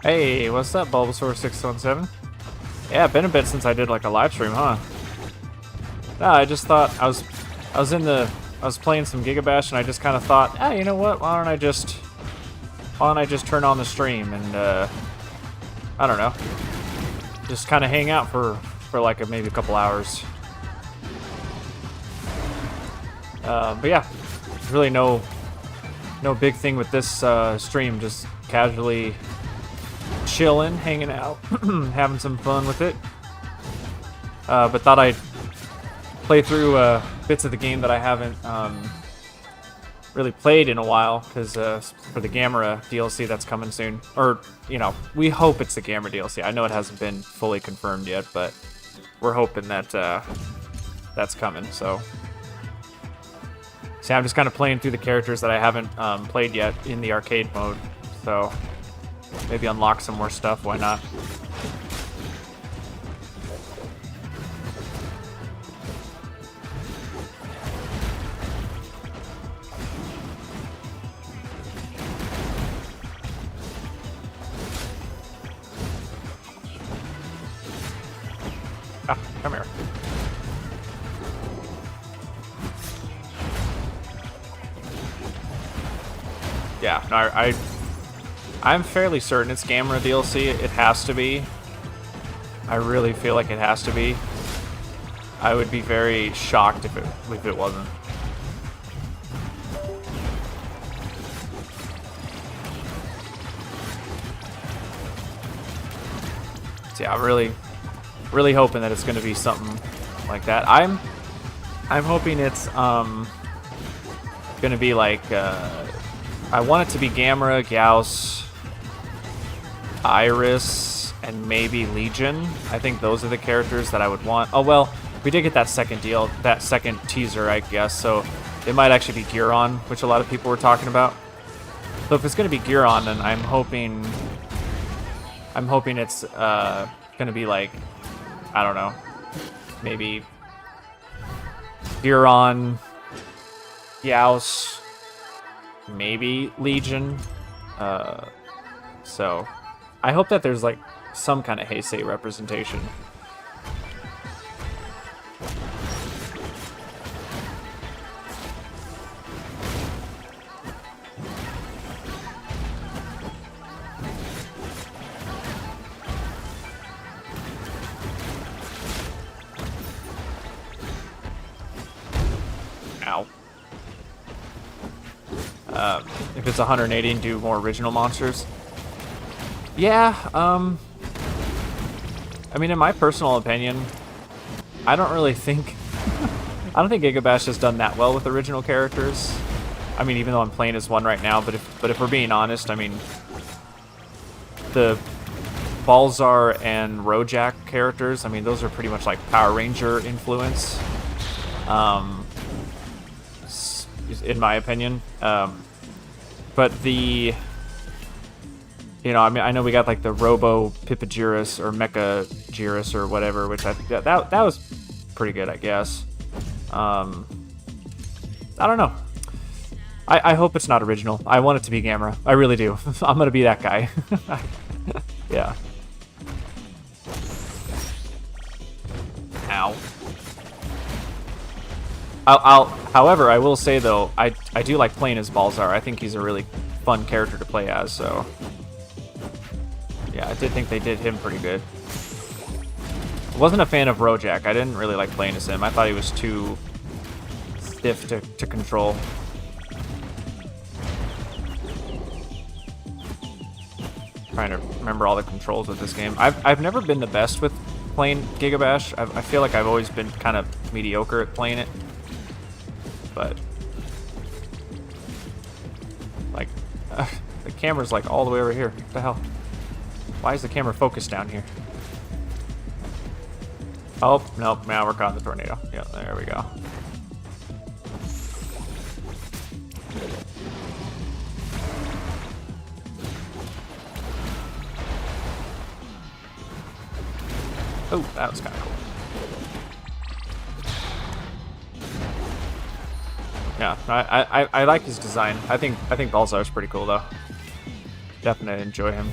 Hey, what's up, Bulbasaur617? Yeah, been a bit since I did like a live stream, huh? Nah, I just thought I was playing some GigaBash and I just kind of thought, you know what? Why don't I just turn on the stream and I don't know, just kind of hang out for like maybe a couple hours. But yeah, there's really no big thing with this stream. Just casually chilling, hanging out, having some fun with it. But thought I'd play through bits of the game that I haven't really played in a while, because for the Gamera DLC that's coming soon. Or, you know, we hope it's the Gamera DLC. I know it hasn't been fully confirmed yet, but we're hoping that that's coming, so... See, I'm just kind of playing through the characters that I haven't played yet in the arcade mode, so maybe unlock some more stuff, why not? Ah, come here. Yeah, no, I'm fairly certain it's Gamera DLC. It has to be. I really feel like it has to be. I would be very shocked if it wasn't. So yeah, I'm really hoping that it's going to be something like that. I'm hoping it's going to be like I want it to be Gamera, Gauss, Iris, and maybe Legion. I think those are the characters that I would want. Oh well, we did get that second deal, that second teaser, I guess, so it might actually be Giron, which a lot of people were talking about. So if it's going to be Giron, then I'm hoping it's going to be like, I don't know, maybe Giron, Gauss, maybe Legion. So I hope that there's like some kind of Heisei representation. Ow. If it's 180 and do more original monsters. Yeah, I mean, in my personal opinion, I don't really think... I don't think GigaBash has done that well with original characters. I mean, even though I'm playing as one right now, but if we're being honest, I mean, the Balzar and Rojak characters, I mean, those are pretty much like Power Ranger influence, in my opinion. But the... You know, I mean, I know we got like the Robo Pipagirus or Mecha Girus or whatever, which that was pretty good, I guess. I don't know. I hope it's not original. I want it to be Gamera. I really do. I'm gonna be that guy. Yeah. Ow. However, I will say though, I do like playing as Balzar. I think he's a really fun character to play as, so... Yeah, I did think they did him pretty good. I wasn't a fan of Rojak. I didn't really like playing as him. I thought he was too stiff to control. Trying to remember all the controls with this game. I've never been the best with playing GigaBash. I feel like I've always been kind of mediocre at playing it. But... Like... the camera's like all the way over here. What the hell? Why is the camera focused down here? Oh, nope, now we're caught in the tornado. Yeah, there we go. Oh, that was kind of cool. Yeah, I like his design. I think Balzar is pretty cool though. Definitely enjoy him.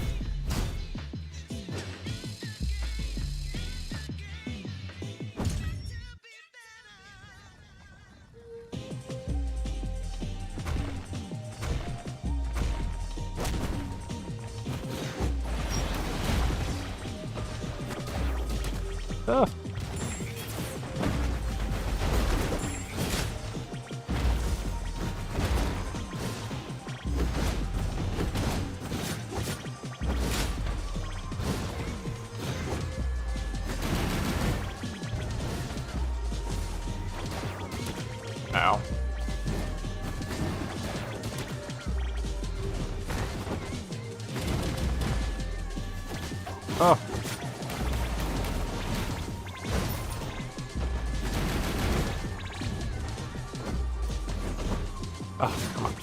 Oh. Ow. Oh. Oh, come on.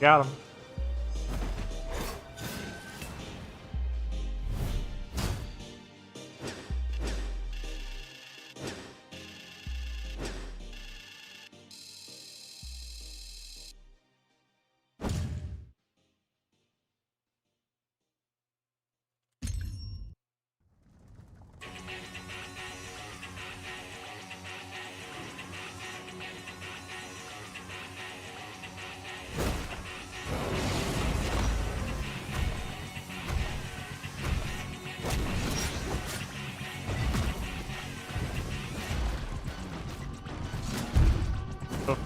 Got him. Oh.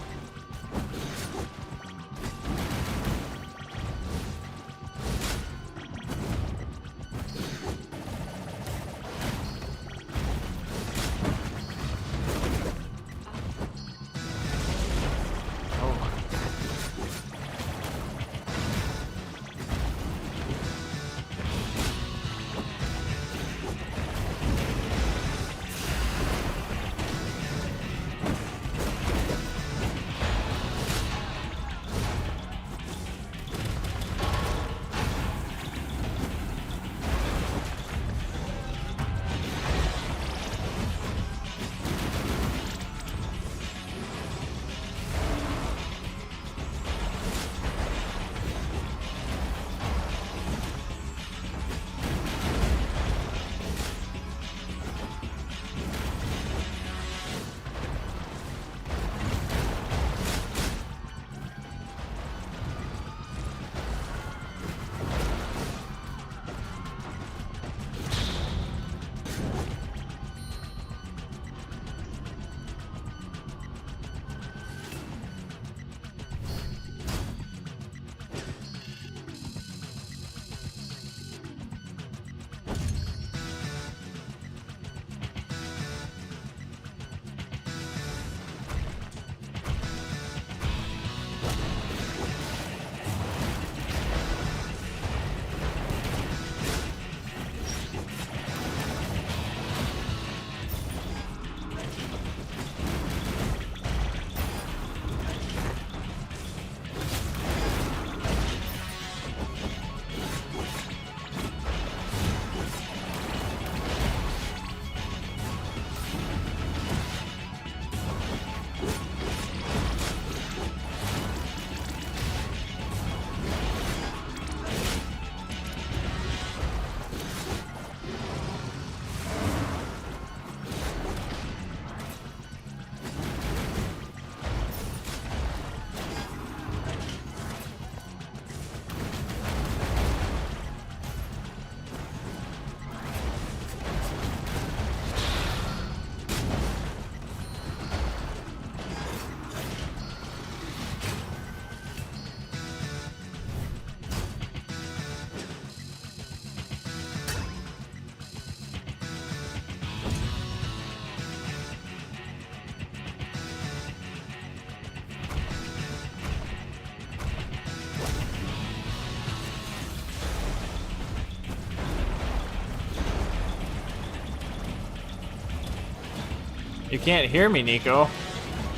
You can't hear me, Nico.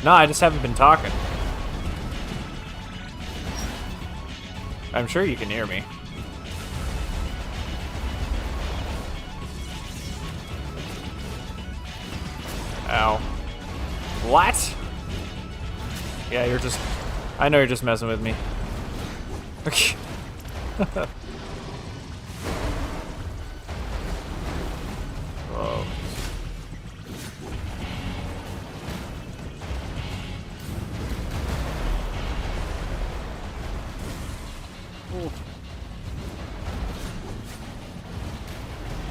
No, I just haven't been talking. I'm sure you can hear me. Ow. What? Yeah, you're just... I know you're just messing with me. Whoa. Ooh.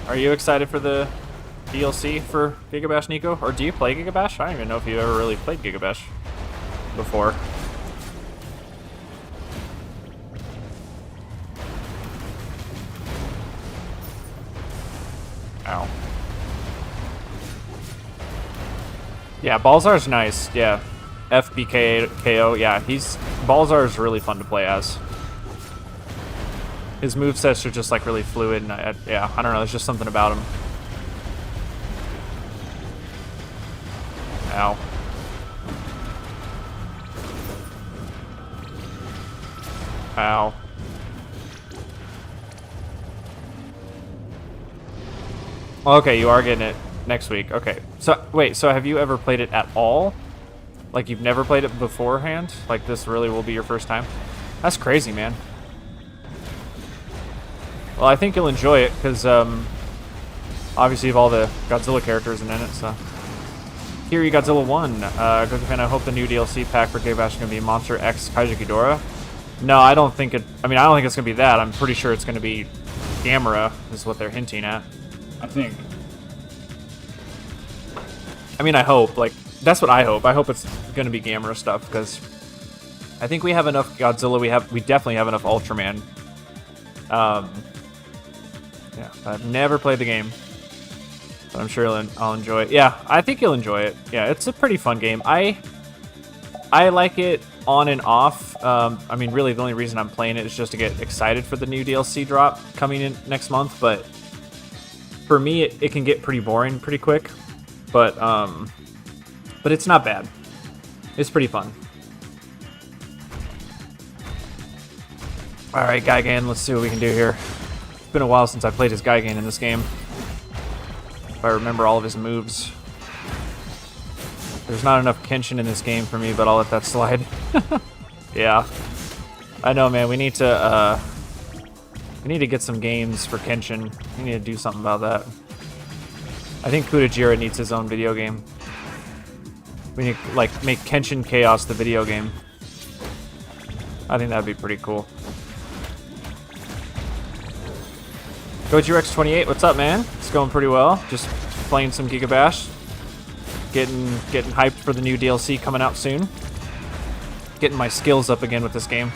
Are you excited for the DLC for GigaBash, Nico? Or do you play GigaBash? I don't even know if you ever really played GigaBash before. Ow. Yeah, Balzar's nice. Yeah. FBKO. Yeah, Balzar's really fun to play as. His movesets are just like really fluid, and yeah, I don't know, there's just something about him. Ow. Ow. Okay, you are getting it next week. Okay. So, wait, so have you ever played it at all? Like, you've never played it beforehand? Like, this really will be your first time? That's crazy, man. Well, I think you'll enjoy it, because, obviously, you have all the Godzilla characters in it, so... Kiri Godzilla 1. Goku fan, I hope the new DLC pack for GigaBash is going to be Monster X Kaiju Ghidorah. No, I don't think it... I mean, I don't think it's going to be that. I'm pretty sure it's going to be Gamera, is what they're hinting at. I think. I mean, I hope. Like, that's what I hope. I hope it's going to be Gamera stuff, because I think we have enough Godzilla. We definitely have enough Ultraman. Yeah, I've never played the game, but I'm sure I'll enjoy it. Yeah, I think you'll enjoy it. Yeah, it's a pretty fun game. I like it on and off. I mean, really, the only reason I'm playing it is just to get excited for the new DLC drop coming in next month, but for me, it can get pretty boring pretty quick, but it's not bad. It's pretty fun. All right, Gigan, let's see what we can do here. It's been a while since I played as Gigan in this game. If I remember all of his moves. There's not enough Kenshin in this game for me, but I'll let that slide. Yeah. I know, man, we need to get some games for Kenshin. We need to do something about that. I think Kudajira needs his own video game. We need to, like, make Kenshin Chaos the video game. I think that'd be pretty cool. GojiRex28, what's up, man? It's going pretty well. Just playing some GigaBash. Getting hyped for the new DLC coming out soon. Getting my skills up again with this game.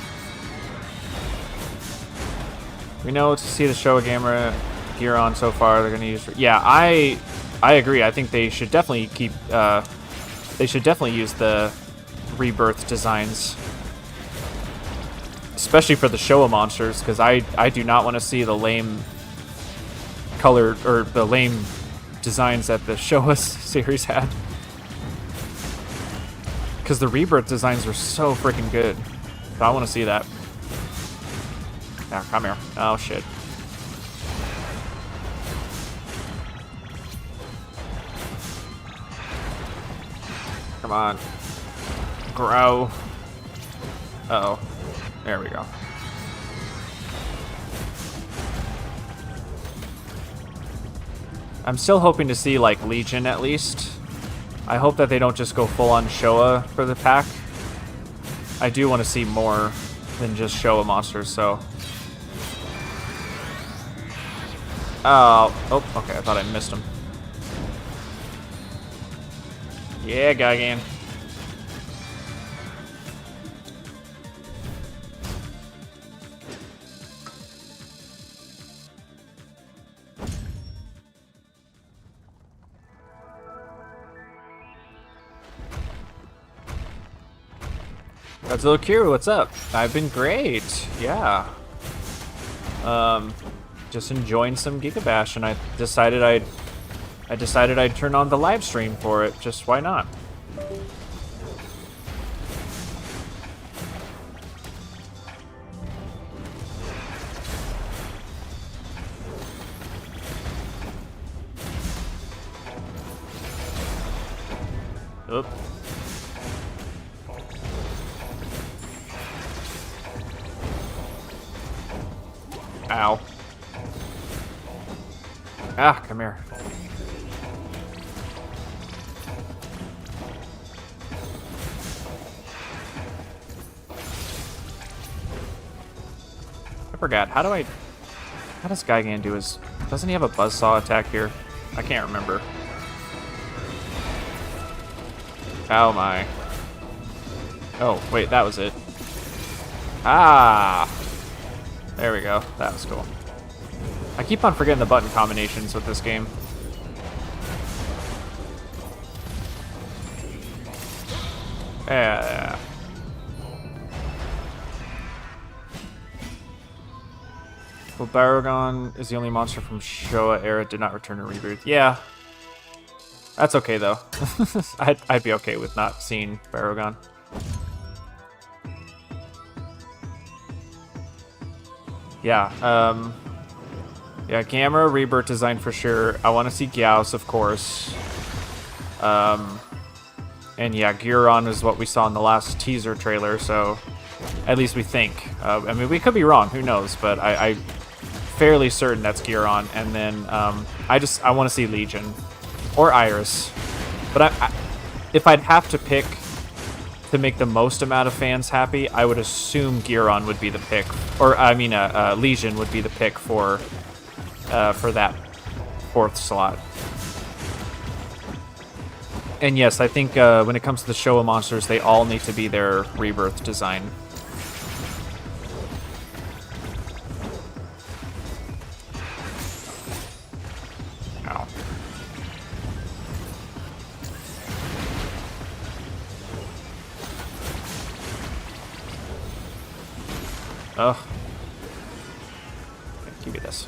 We know to see the show of Gamera gear on so far. They're gonna use. Yeah, I agree. I think they should definitely keep. They should definitely use the rebirth designs, especially for the Showa monsters, because I do not want to see the lame color or the lame designs that the Showa series had, because the rebirth designs are so freaking good. So I want to see that. Now, come here. Oh shit. Come on. Grow. Uh-oh. There we go. I'm still hoping to see, like, Legion at least. I hope that they don't just go full-on Showa for the pack. I do want to see more than just Showa monsters, so... Oh, okay, I thought I missed him. Yeah, Gigan. Godzilla Kiru, what's up? I've been great. Yeah. Just enjoying some GigaBash, and I decided I'd turn on the live stream for it. Just why not? Oop. Ow. Ah, come here. I forgot. How does Gigan do his... Doesn't he have a buzzsaw attack here? I can't remember. Oh my. Oh, wait, that was it. Ah! There we go. That was cool. I keep on forgetting the button combinations with this game. Yeah. Well, Barugon is the only monster from Showa era did not return to Rebirth. Yeah. That's okay, though. I'd be okay with not seeing Barugon. Yeah, yeah, Gamera Rebirth design for sure. I want to see Gyaos, of course. And yeah, Giron is what we saw in the last teaser trailer, so at least we think. I mean, we could be wrong, who knows, but I'm fairly certain that's Giron. And then I want to see Legion or Iris. But if I'd have to pick to make the most amount of fans happy, I would assume Giron would be the pick, or I mean, Legion would be the pick for that 4th slot. And yes, I think when it comes to the Showa monsters, they all need to be their Rebirth design. Ow. Ugh. Give me this.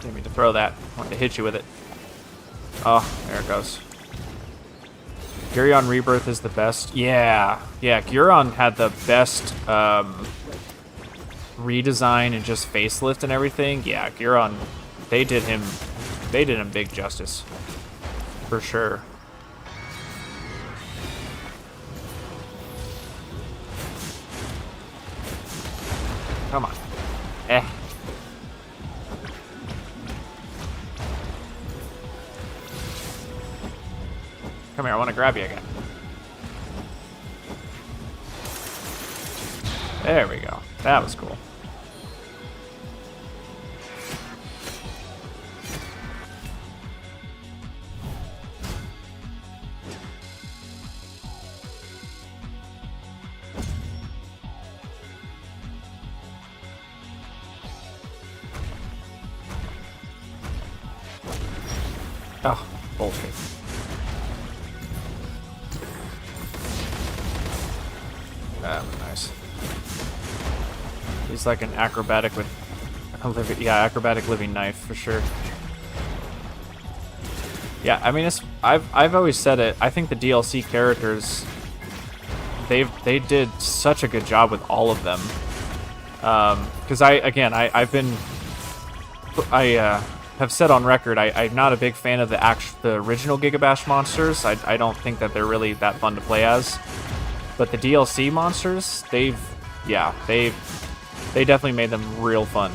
Didn't mean to throw that. I wanted to hit you with it. Oh, there it goes. Gurion Rebirth is the best. Yeah. Yeah, Gurion had the best redesign and just facelift and everything. Yeah, Gurion, they did him big justice. For sure. Come on. Eh. Come here, I want to grab you again. There we go. That was cool. Oh, bullshit. That was nice. He's like an acrobatic with acrobatic living knife for sure. Yeah, I mean, I've always said it. I think the DLC characters, they did such a good job with all of them. Because I've have said on record, I'm not a big fan of the original GigaBash monsters. I don't think that they're really that fun to play as. But the DLC monsters, they definitely made them real fun.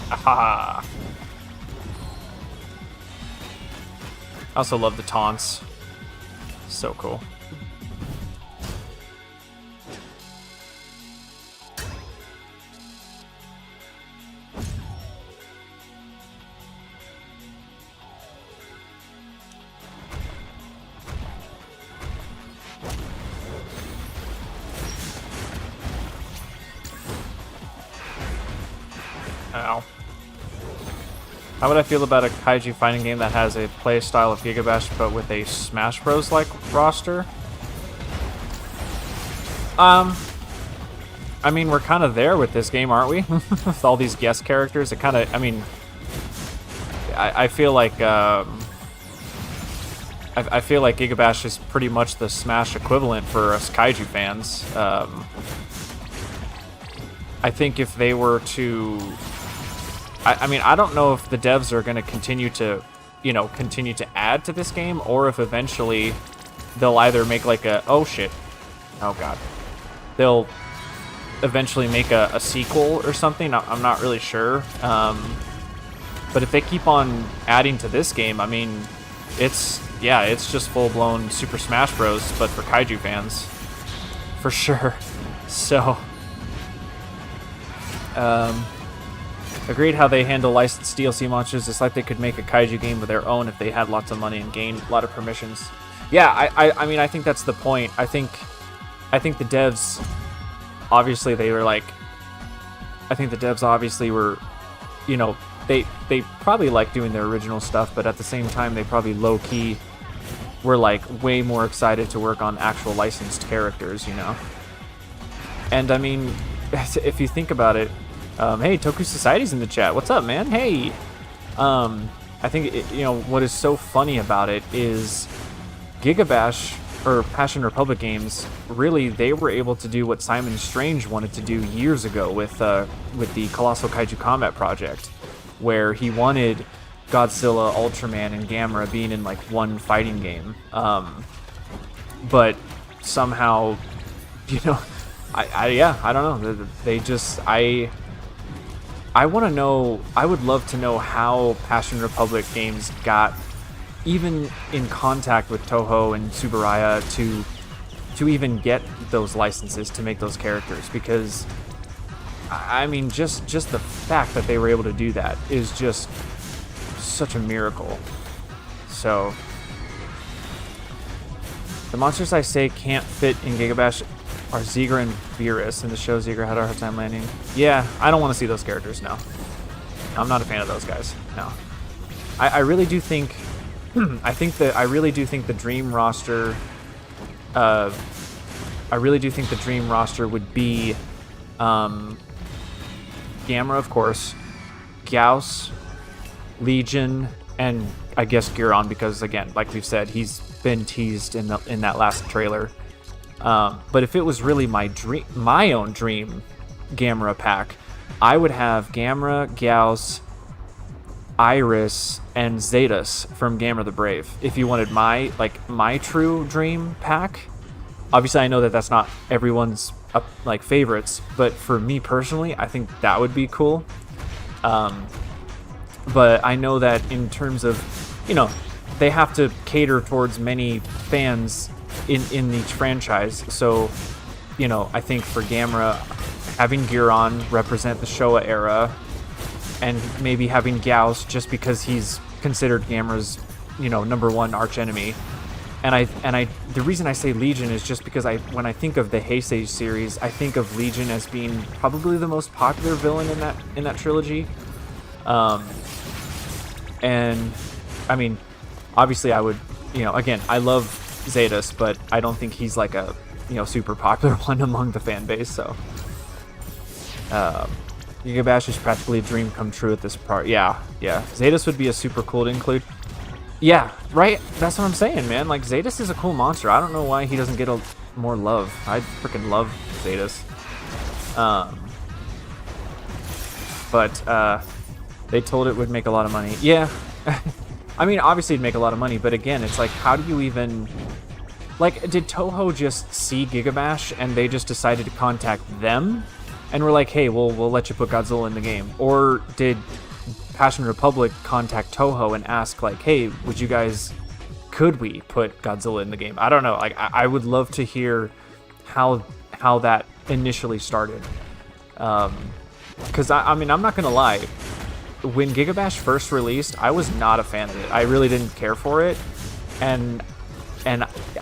Aha! I also love the taunts. So cool. Ow. How would I feel about a kaiju fighting game that has a play style of GigaBash but with a Smash Bros. Like roster? I mean, we're kind of there with this game, aren't we? With all these guest characters, it kind of, I mean, I feel like I feel like GigaBash is pretty much the Smash equivalent for us kaiju fans. I think if they were to, I mean, I don't know if the devs are going to continue to, you know, continue to add to this game, or if eventually they'll either make like a, oh shit, oh god, they'll eventually make a sequel or something. I'm not really sure. But if they keep on adding to this game, I mean, it's just full-blown Super Smash Bros, but for kaiju fans, for sure. So, agreed how they handle licensed DLC launches. It's like they could make a kaiju game of their own if they had lots of money and gained a lot of permissions. Yeah, I mean, I think that's the point. I think the devs, obviously they were like, I think the devs obviously were, you know, they probably like doing their original stuff, but at the same time they probably low-key were like way more excited to work on actual licensed characters, you know. And I mean, if you think about it, hey, Toku Society's in the chat. What's up, man? Hey. I think you know what is so funny about it is GigaBash or Passion Republic games, really they were able to do what Simon Strange wanted to do years ago with the Colossal Kaiju Combat Project, where he wanted Godzilla, Ultraman, and Gamera being in like one fighting game. But somehow, you know, I don't know. They just, I want to know, I would love to know how Passion Republic games got even in contact with Toho and Tsuburaya to even get those licenses to make those characters, because I mean, just the fact that they were able to do that is just such a miracle. So, the monsters I say can't fit in GigaBash are Zigra and Beerus. In the show, Zigra had a hard time landing. Yeah, I don't want to see those characters, no. I'm not a fan of those guys, no. I really do think, I really do think the dream roster, would be, Gamera, of course, Gyaos, Legion, and I guess Giron, because again, like we've said, he's been teased in that last trailer. But if it was really my own dream Gamera pack, I would have Gamera, Gyaos, Iris, and Zetas from Gamera the Brave. If you wanted my true dream pack, obviously I know that that's not everyone's like favorites, but for me personally, I think that would be cool. But I know that in terms of, you know, they have to cater towards many fans in each franchise. So, you know, I think for Gamera, having Giron represent the Showa era, and maybe having Gyaos just because he's considered Gamera's, you know, #1 archenemy. And the reason I say Legion is just because when I think of the Heisei series, I think of Legion as being probably the most popular villain in that trilogy. And I mean, obviously I would, you know, again, I love Zetas, but I don't think he's like a, you know, super popular one among the fan base. So GigaBash is practically a dream come true at this part. Yeah. Zetas would be a super cool to include. Yeah, right? That's what I'm saying, man. Like, Zetas is a cool monster. I don't know why he doesn't get more love. I freaking love Zetas. But they told it would make a lot of money. Yeah. I mean, obviously it'd make a lot of money, but again, it's like, how do you even... Like, did Toho just see GigaBash and they just decided to contact them? And we're like, hey, we'll let you put Godzilla in the game. Or did Passion Republic contact Toho and ask, like, hey, could we put Godzilla in the game? I don't know. Like, I would love to hear how that initially started. Because, I mean, I'm not going to lie. When GigaBash first released, I was not a fan of it. I really didn't care for it. And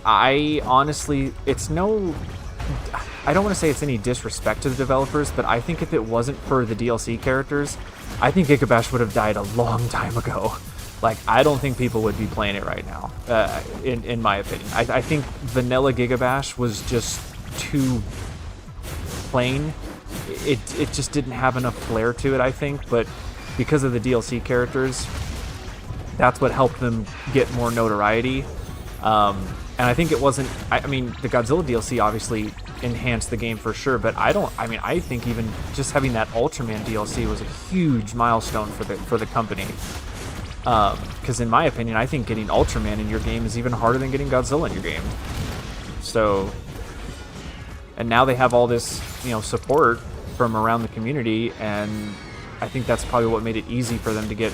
I honestly, I don't want to say it's any disrespect to the developers, but I think if it wasn't for the DLC characters, I think GigaBash would have died a long time ago. Like, I don't think people would be playing it right now, in my opinion. I think vanilla GigaBash was just too plain. It just didn't have enough flair to it, I think, but because of the DLC characters, that's what helped them get more notoriety. And I think it wasn't, I mean, the Godzilla DLC obviously enhanced the game for sure, but I think even just having that Ultraman DLC was a huge milestone for the company. Because in my opinion, I think getting Ultraman in your game is even harder than getting Godzilla in your game. So, and now they have all this, you know, support from around the community, and I think that's probably what made it easy for them to get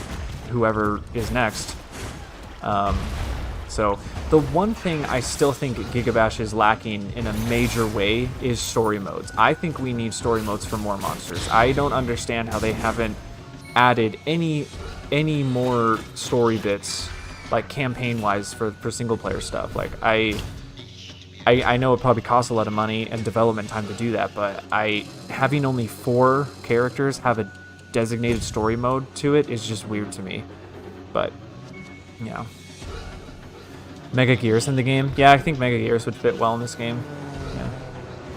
whoever is next. So the one thing I still think GigaBash is lacking in a major way is story modes. I think we need story modes for more monsters. I don't understand how they haven't added any more story bits, like campaign-wise for single-player stuff. Like I know it probably costs a lot of money and development time to do that, but having only 4 characters have a designated story mode to it is just weird to me. But yeah. Mega Gears in the game? Yeah, I think Mega Gears would fit well in this game. Yeah.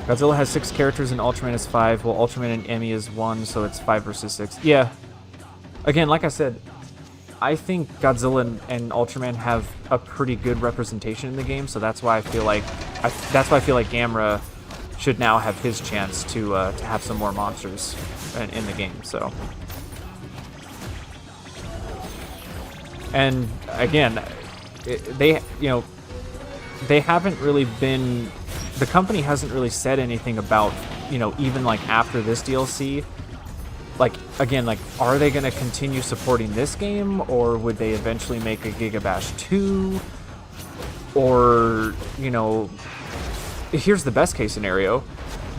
Godzilla has 6 characters and Ultraman is 5, while Ultraman and Emmy is 1, so it's 5 versus 6. Yeah. Again, like I said, I think Godzilla and Ultraman have a pretty good representation in the game, so that's why I feel like Gamera should now have his chance to have some more monsters in the game. So, and again, they haven't really been, the company hasn't really said anything about, you know, even like after this DLC, like, again, like, are they going to continue supporting this game, or would they eventually make a GigaBash 2, or, you know, here's the best case scenario,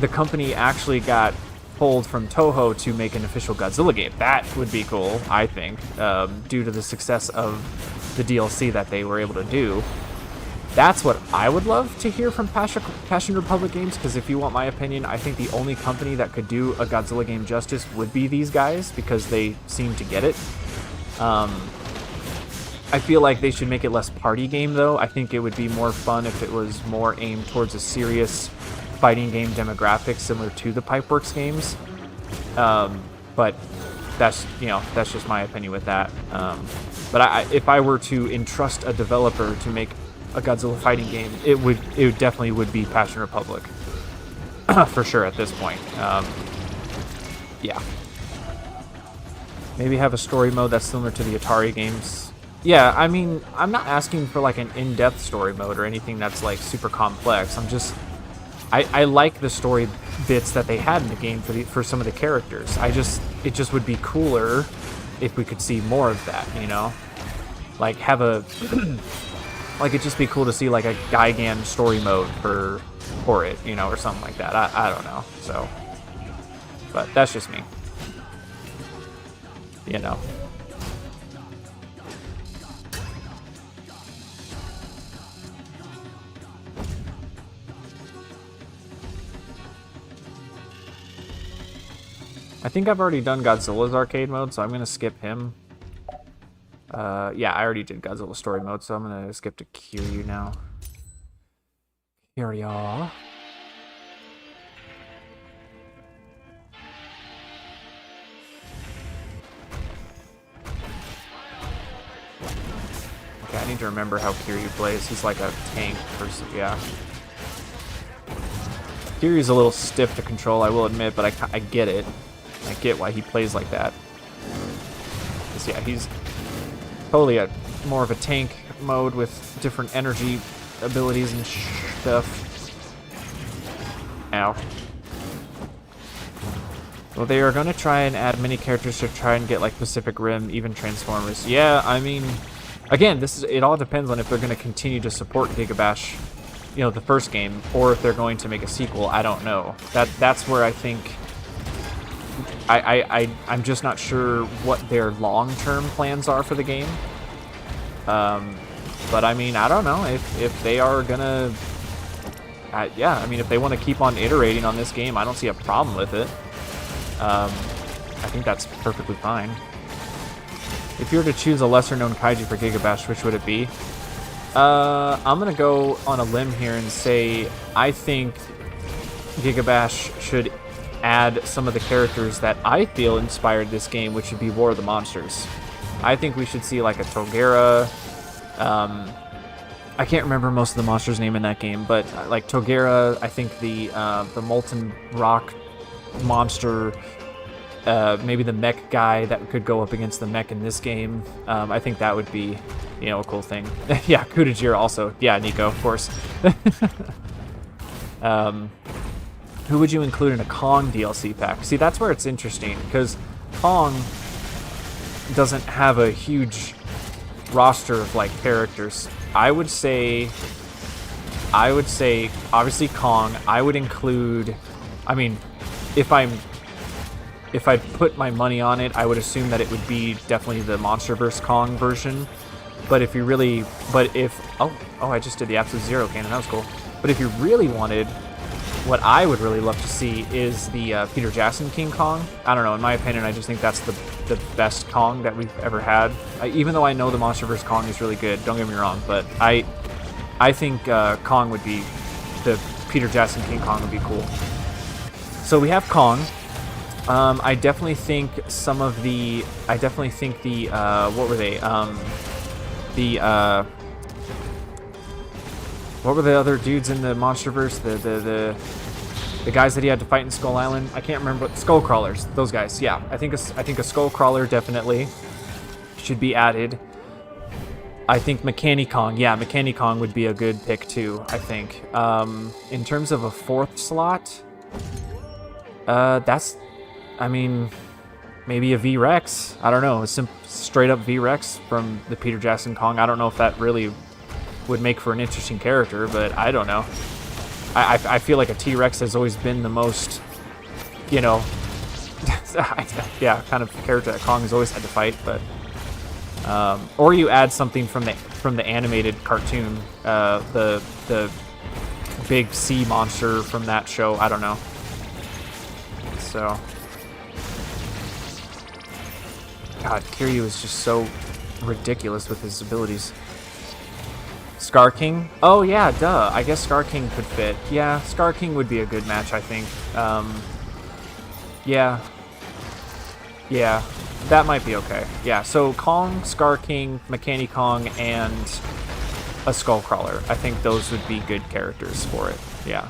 the company actually got pulled from Toho to make an official Godzilla game. That would be cool, I think, due to the success of the DLC that they were able to do. That's what I would love to hear from Passion Republic Games, because if you want my opinion, I think the only company that could do a Godzilla game justice would be these guys, because they seem to get it. I feel like they should make it less party game, though. I think it would be more fun if it was more aimed towards a serious fighting game demographic similar to the Pipeworks games. But that's just my opinion with that. But if I were to entrust a developer to make a Godzilla fighting game, it definitely would be Passion Republic for sure at this point. Yeah, maybe have a story mode that's similar to the Atari games. Yeah, I mean, I'm not asking for like an in-depth story mode or anything that's like super complex. I like the story bits that they had in the game for some of the characters. It just would be cooler if we could see more of that, you know? Like have a like it'd just be cool to see like a Gigan story mode for it, you know, or something like that. I don't know. So, but that's just me. You know. I think I've already done Godzilla's arcade mode, so I'm going to skip him. Yeah, I already did Godzilla story mode, so I'm going to skip to Kiryu now. Kiryu. Okay, I need to remember how Kiryu plays. He's like a tank person, yeah. Kiryu's a little stiff to control, I will admit, but I get it. I get why he plays like that. Because, yeah, he's totally more of a tank mode with different energy abilities and stuff. Ow. Well, they are going to try and add many characters to try and get, like, Pacific Rim, even Transformers. Yeah, I mean, again, it all depends on if they're going to continue to support GigaBash, you know, the first game, or if they're going to make a sequel. I don't know. That's where I think I'm just not sure what their long-term plans are for the game. But I mean, I don't know if they are gonna. Yeah, I mean, if they want to keep on iterating on this game, I don't see a problem with it. I think that's perfectly fine. If you were to choose a lesser-known kaiju for GigaBash, which would it be? I'm gonna go on a limb here and say I think GigaBash should add some of the characters that I feel inspired this game, which would be War of the Monsters. I think we should see like a Togera. I can't remember most of the monsters' name in that game, but like Togera, I think the molten rock monster, maybe the mech guy that could go up against the mech in this game. I think that would be, you know, a cool thing. Yeah, Kutajira also. Yeah, Nico, of course. Who would you include in a Kong DLC pack? See, that's where it's interesting, because Kong doesn't have a huge roster of like characters. I would say obviously Kong. I would include, I mean, if I'd put my money on it, I would assume that it would be definitely the MonsterVerse Kong version. But if you really, oh, I just did the Absolute Zero cannon, that was cool. But if you really wanted, what I would really love to see is the Peter Jackson King Kong. I don't know, in my opinion, I just think that's the best Kong that we've ever had. Even though I know the MonsterVerse Kong is really good, don't get me wrong, but I think Kong would be, the Peter Jackson King Kong would be cool. So we have Kong. I definitely think what were they? What were the other dudes in the MonsterVerse? The guys that he had to fight in Skull Island? I can't remember. Skullcrawlers. Those guys. Yeah, I think a Skullcrawler definitely should be added. I think Mechanicong. Yeah, Mechanicong would be a good pick too, I think. In terms of a fourth slot, that's, I mean, maybe a V-Rex. I don't know. A straight up V-Rex from the Peter Jackson Kong. I don't know if that really would make for an interesting character, but I don't know. I feel like a T-Rex has always been the most, you know, yeah, kind of character that Kong has always had to fight. But or you add something from the animated cartoon, the big sea monster from that show. I don't know. So, God, Kiryu is just so ridiculous with his abilities. Scar King? Oh yeah, duh. I guess Scar King could fit. Yeah, Scar King would be a good match, I think. Yeah, that might be okay. Yeah, so Kong, Scar King, Mechanicong, and a Skullcrawler. I think those would be good characters for it. Yeah.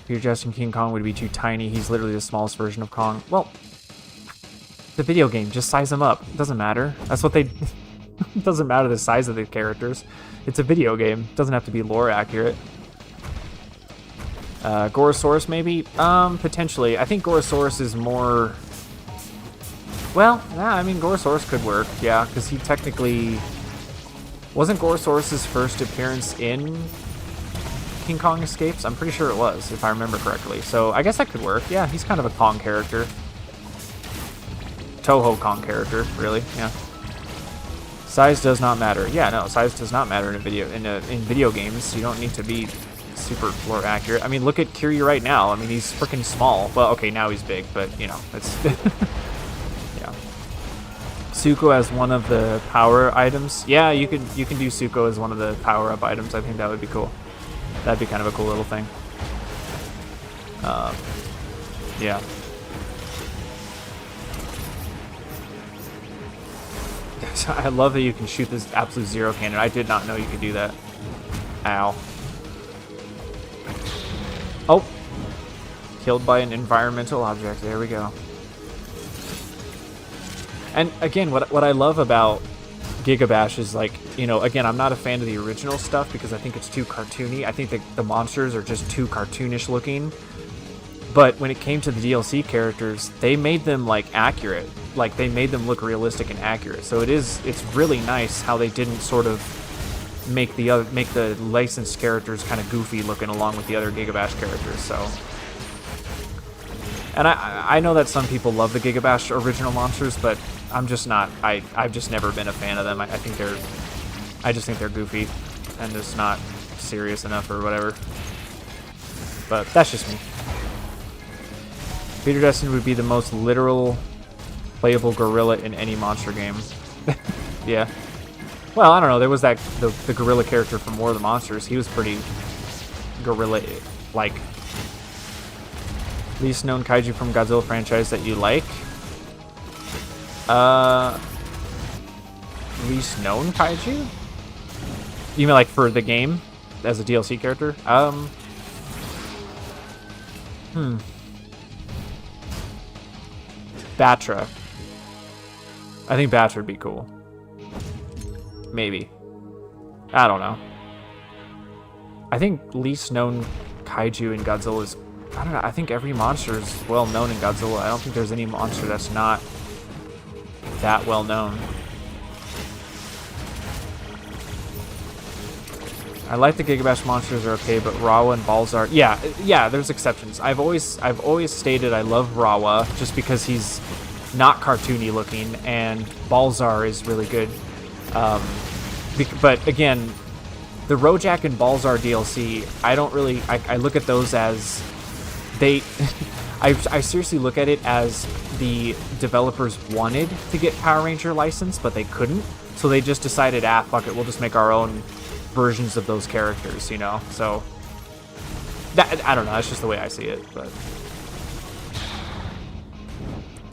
Peter Jackson King Kong would be too tiny. He's literally the smallest version of Kong. Well, the video game, just size them up. It doesn't matter. That's what they... It doesn't matter the size of the characters. It's a video game. It doesn't have to be lore accurate. Gorosaurus, maybe? Potentially. I think Gorosaurus is more... Well, yeah, I mean, Gorosaurus could work. Yeah, because he technically... Wasn't Gorosaurus' first appearance in King Kong Escapes? I'm pretty sure it was, if I remember correctly. So I guess that could work. Yeah, he's kind of a Kong character. Toho Kong character, really. Yeah. Size does not matter. Yeah, no, size does not matter in video games. You don't need to be super lore accurate. I mean, look at Kiryu right now. I mean, he's freaking small. Well, okay, now he's big, but you know, it's yeah. Suko as one of the power items. Yeah, you can do Suko as one of the power-up items. I think that would be cool. That'd be kind of a cool little thing. Yeah. I love that you can shoot this Absolute Zero cannon. I did not know you could do that. Ow. Oh! Killed by an environmental object. There we go. And again, what I love about GigaBash is, like, you know, again, I'm not a fan of the original stuff because I think it's too cartoony. I think the monsters are just too cartoonish looking. But when it came to the DLC characters, they made them, like, accurate. Like, they made them look realistic and accurate. So it's really nice how they didn't sort of make the licensed characters kind of goofy looking along with the other GigaBash characters. So, and I know that some people love the GigaBash original monsters, but I'm just not. I've just never been a fan of them. I just think they're goofy and just not serious enough or whatever. But that's just me. Peter Jackson would be the most literal playable gorilla in any monster game. Yeah. Well, I don't know. There was the gorilla character from War of the Monsters. He was pretty gorilla-like. Least known kaiju from Godzilla franchise that you like? Least known kaiju? You mean like for the game as a DLC character? Batra. I think Batra would be cool. Maybe. I don't know. I think least known kaiju in Godzilla is... I don't know. I think every monster is well known in Godzilla. I don't think there's any monster that's not that well known. I like the GigaBash monsters are okay, but Rawa and Balzar, yeah, there's exceptions. I've always stated I love Rawa just because he's not cartoony looking, and Balzar is really good. But again, the Rojak and Balzar DLC, I don't really, I look at those as they, I seriously look at it as the developers wanted to get Power Ranger licensed, but they couldn't, so they just decided, fuck it, we'll just make our own versions of those characters, you know. So that, I don't know, that's just the way I see it. But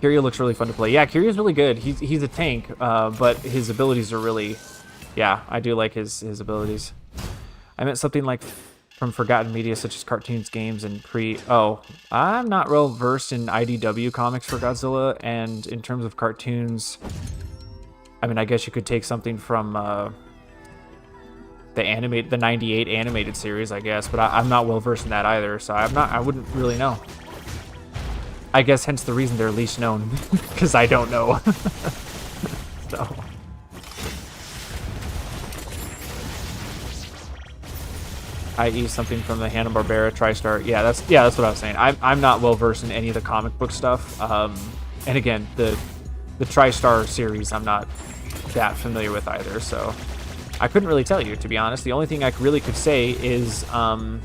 Kiryu looks really fun to play. Yeah, Kiryu's really good. He's a tank, but his abilities are really, yeah, I do like his abilities. I meant something like from forgotten media such as cartoons, games, and I'm not real versed in IDW comics for Godzilla, and in terms of cartoons, I mean, I guess you could take something from the 98 animated series, I guess, but I'm not well versed in that either, so I wouldn't really know. I guess hence the reason they're least known, because I don't know. So. I.e. something from the Hanna-Barbera TriStar. Yeah, that's what I was saying. I'm not well versed in any of the comic book stuff. And again, the TriStar series I'm not that familiar with either, so I couldn't really tell you, to be honest. The only thing I really could say is, I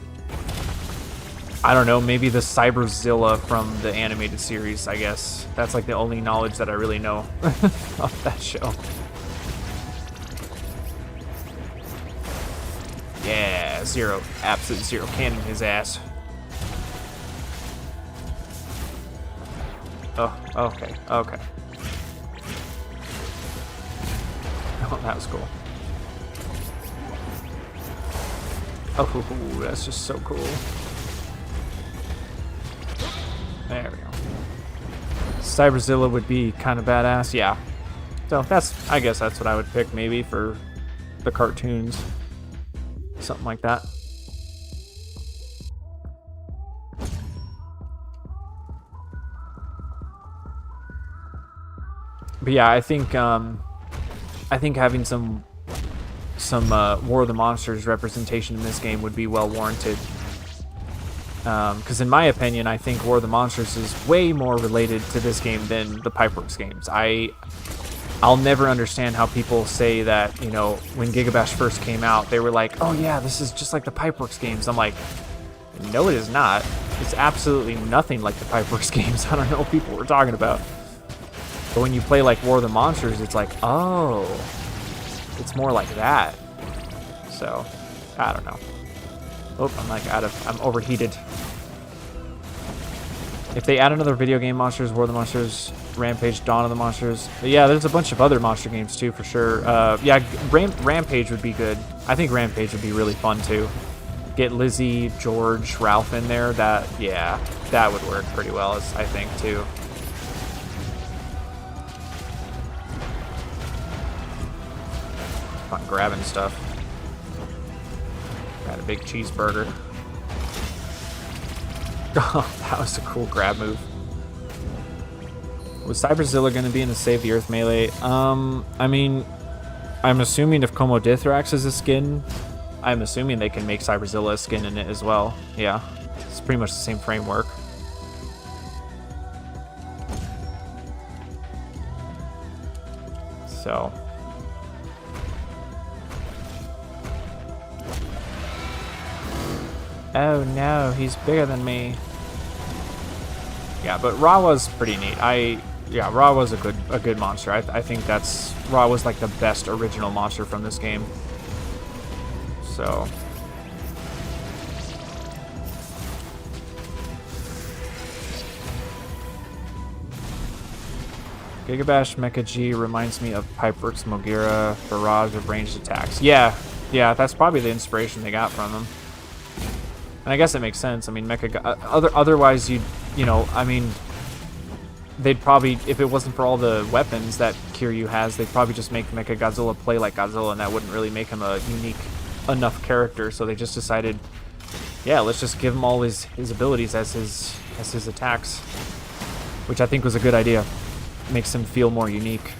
don't know, maybe the Cyberzilla from the animated series, I guess. That's like the only knowledge that I really know of that show. Yeah, Zero. Absolute Zero cannon his ass. Oh, okay. Oh, that was cool. Oh, that's just so cool. There we go. Cyberzilla would be kind of badass, yeah. So I guess that's what I would pick maybe for the cartoons. Something like that. But yeah, I think having some War of the Monsters representation in this game would be well warranted. Because in my opinion, I think War of the Monsters is way more related to this game than the Pipeworks games. I'll never understand how people say that, you know, when GigaBash first came out, they were like, oh yeah, this is just like the Pipeworks games. I'm like, no, it is not. It's absolutely nothing like the Pipeworks games. I don't know what people were talking about. But when you play like War of the Monsters, it's like, oh, it's more like that. So, I don't know. Oh, I'm overheated. If they add another video game monsters, War of the Monsters, Rampage, Dawn of the Monsters. But yeah, there's a bunch of other monster games too, for sure. Yeah, Rampage would be good. I think Rampage would be really fun too. Get Lizzie, George, Ralph in there. That would work pretty well, I think, too. Fun grabbing stuff. Got a big cheeseburger. Oh, that was a cool grab move. Was Cyberzilla going to be in the Save the Earth melee? I mean, I'm assuming if Como Dithrax is a skin, I'm assuming they can make Cyberzilla a skin in it as well. Yeah, it's pretty much the same framework. So. Oh no, he's bigger than me. Yeah, but Rawa's pretty neat. Yeah, Rawa's a good monster. I think Rawa's like the best original monster from this game. So. GigaBash Mecha G reminds me of Pipeworks Mogira barrage of ranged attacks. Yeah, that's probably the inspiration they got from them. And I guess it makes sense. I mean, otherwise you know, I mean, they'd probably, if it wasn't for all the weapons that Kiryu has, they'd probably just make Mechagodzilla play like Godzilla, and that wouldn't really make him a unique enough character. So they just decided, yeah, let's just give him all his abilities as his attacks, which I think was a good idea. Makes him feel more unique.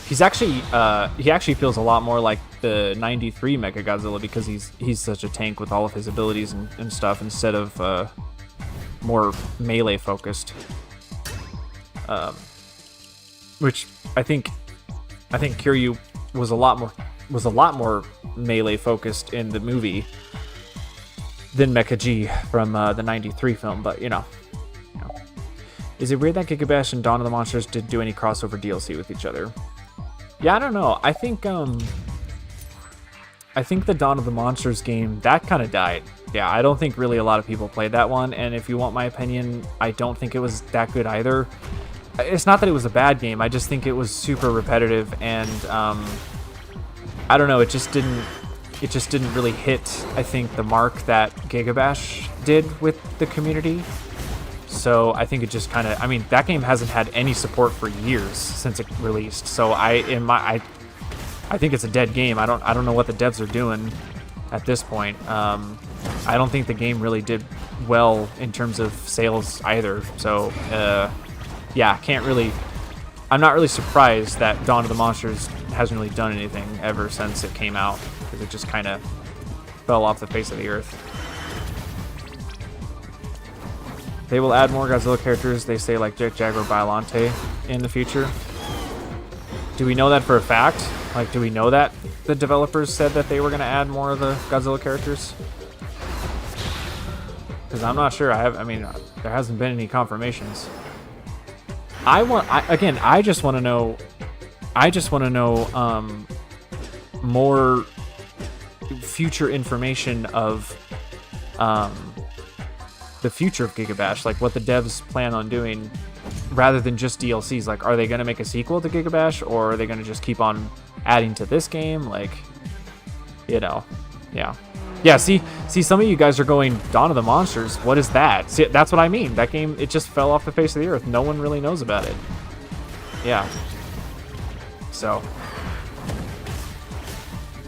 He actually feels a lot more like the 93 Mechagodzilla because he's such a tank with all of his abilities and stuff instead of more melee focused. Which I think Kiryu was a lot more melee focused in the movie than Mecha G from the 93 film, but you know. Is it weird that GigaBash and Dawn of the Monsters didn't do any crossover DLC with each other? Yeah, I don't know. I think the Dawn of the Monsters game, that kind of died. Yeah, I don't think really a lot of people played that one, and if you want my opinion, I don't think it was that good either. It's not that it was a bad game, I just think it was super repetitive, and I don't know, it just didn't really hit, I think, the mark that GigaBash did with the community. So I think it just kind of, I mean, that game hasn't had any support for years since it released. So I think it's a dead game. I don't know what the devs are doing at this point. I don't think the game really did well in terms of sales either. So yeah, I'm not really surprised that Dawn of the Monsters hasn't really done anything ever since it came out, because it just kind of fell off the face of the earth. They will add more Godzilla characters, they say, like Jet Jaguar Biollante in the future. Do we know that for a fact? Like, do we know that the developers said that they were going to add more of the Godzilla characters? Because I'm not sure. I mean, there hasn't been any confirmations. I just want to know. I just want to know more future information of the future of GigaBash, like what the devs plan on doing, rather than just DLCs. Like, are they going to make a sequel to GigaBash, or are they going to just keep on adding to this game? Like, you know, yeah. See, some of you guys are going, Dawn of the Monsters, what is that? See, that's what I mean. That game, it just fell off the face of the earth. No one really knows about it. Yeah. So,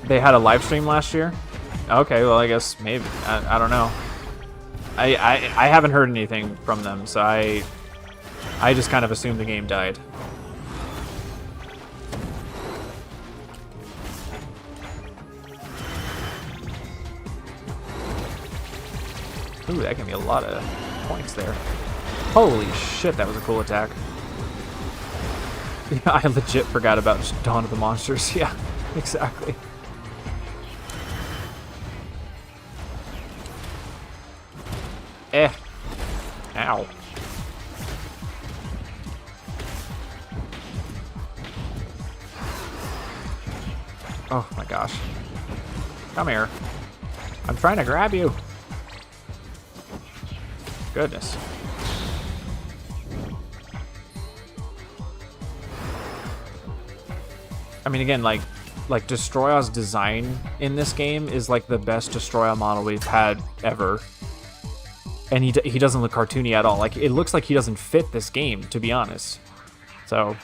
they had a live stream last year? Okay, well, I guess maybe. I don't know. I haven't heard anything from them, so I just kind of assumed the game died. Ooh, that gave me a lot of points there. Holy shit, that was a cool attack. Yeah, I legit forgot about Dawn of the Monsters. Yeah, exactly. Ow. Oh my gosh. Come here. I'm trying to grab you. Goodness. I mean, again, like Destroya's design in this game is like the best Destroya model we've had ever. And he doesn't look cartoony at all. Like, it looks like he doesn't fit this game, to be honest. So,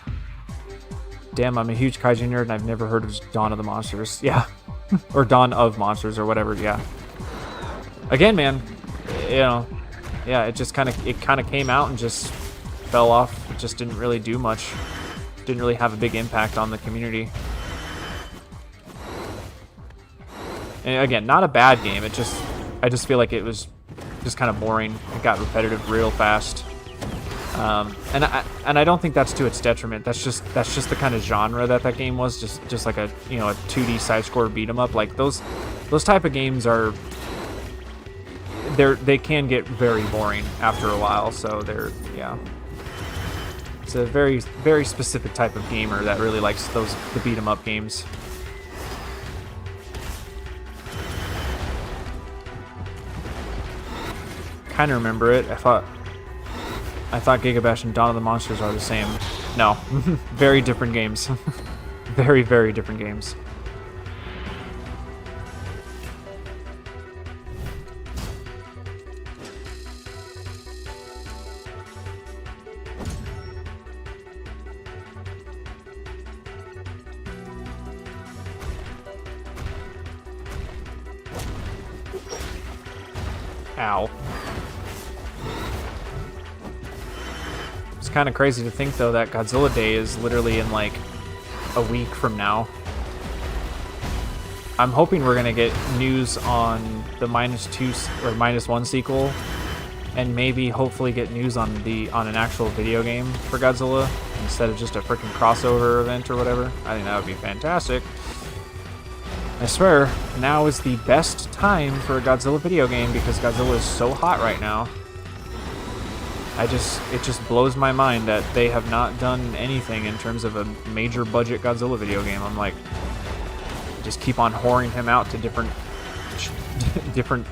damn, I'm a huge kaiju nerd and I've never heard of Dawn of the Monsters. Yeah. Or Dawn of Monsters or whatever, yeah. Again, man, you know, yeah, it kind of came out and just fell off. It just didn't really do much. Didn't really have a big impact on the community. And again, not a bad game. I just feel like it was just kind of boring. It got repetitive real fast. And I don't think that's to its detriment. That's just the kind of genre that game was. Just like a 2D side-scroller beat 'em up. Like those type of games are. They can get very boring after a while. So yeah. It's a very, very specific type of gamer that really likes the beat 'em up games. kind of remember it. I thought GigaBash and Dawn of the Monsters are the same. No, very different games. Very, very different games. Ow. It's kind of crazy to think, though, that Godzilla Day is literally in, like, a week from now. I'm hoping we're gonna get news on the -2 or -1 sequel, and maybe hopefully get news on an actual video game for Godzilla instead of just a freaking crossover event or whatever. I think that would be fantastic. I swear, now is the best time for a Godzilla video game because Godzilla is so hot right now. It just blows my mind that they have not done anything in terms of a major budget Godzilla video game. I'm like, just keep on whoring him out to different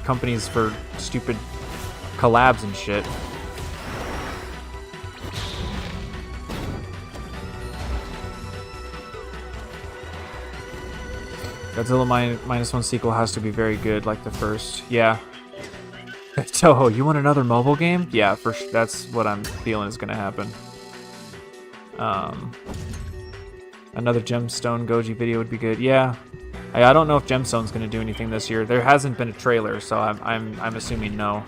companies for stupid collabs and shit. Godzilla -1 sequel has to be very good, like the first. Yeah. Toho, you want another mobile game? Yeah, for sure. That's what I'm feeling is gonna happen. Another Gemstone Goji video would be good. Yeah. I don't know if Gemstone's gonna do anything this year. There hasn't been a trailer, so I'm assuming no.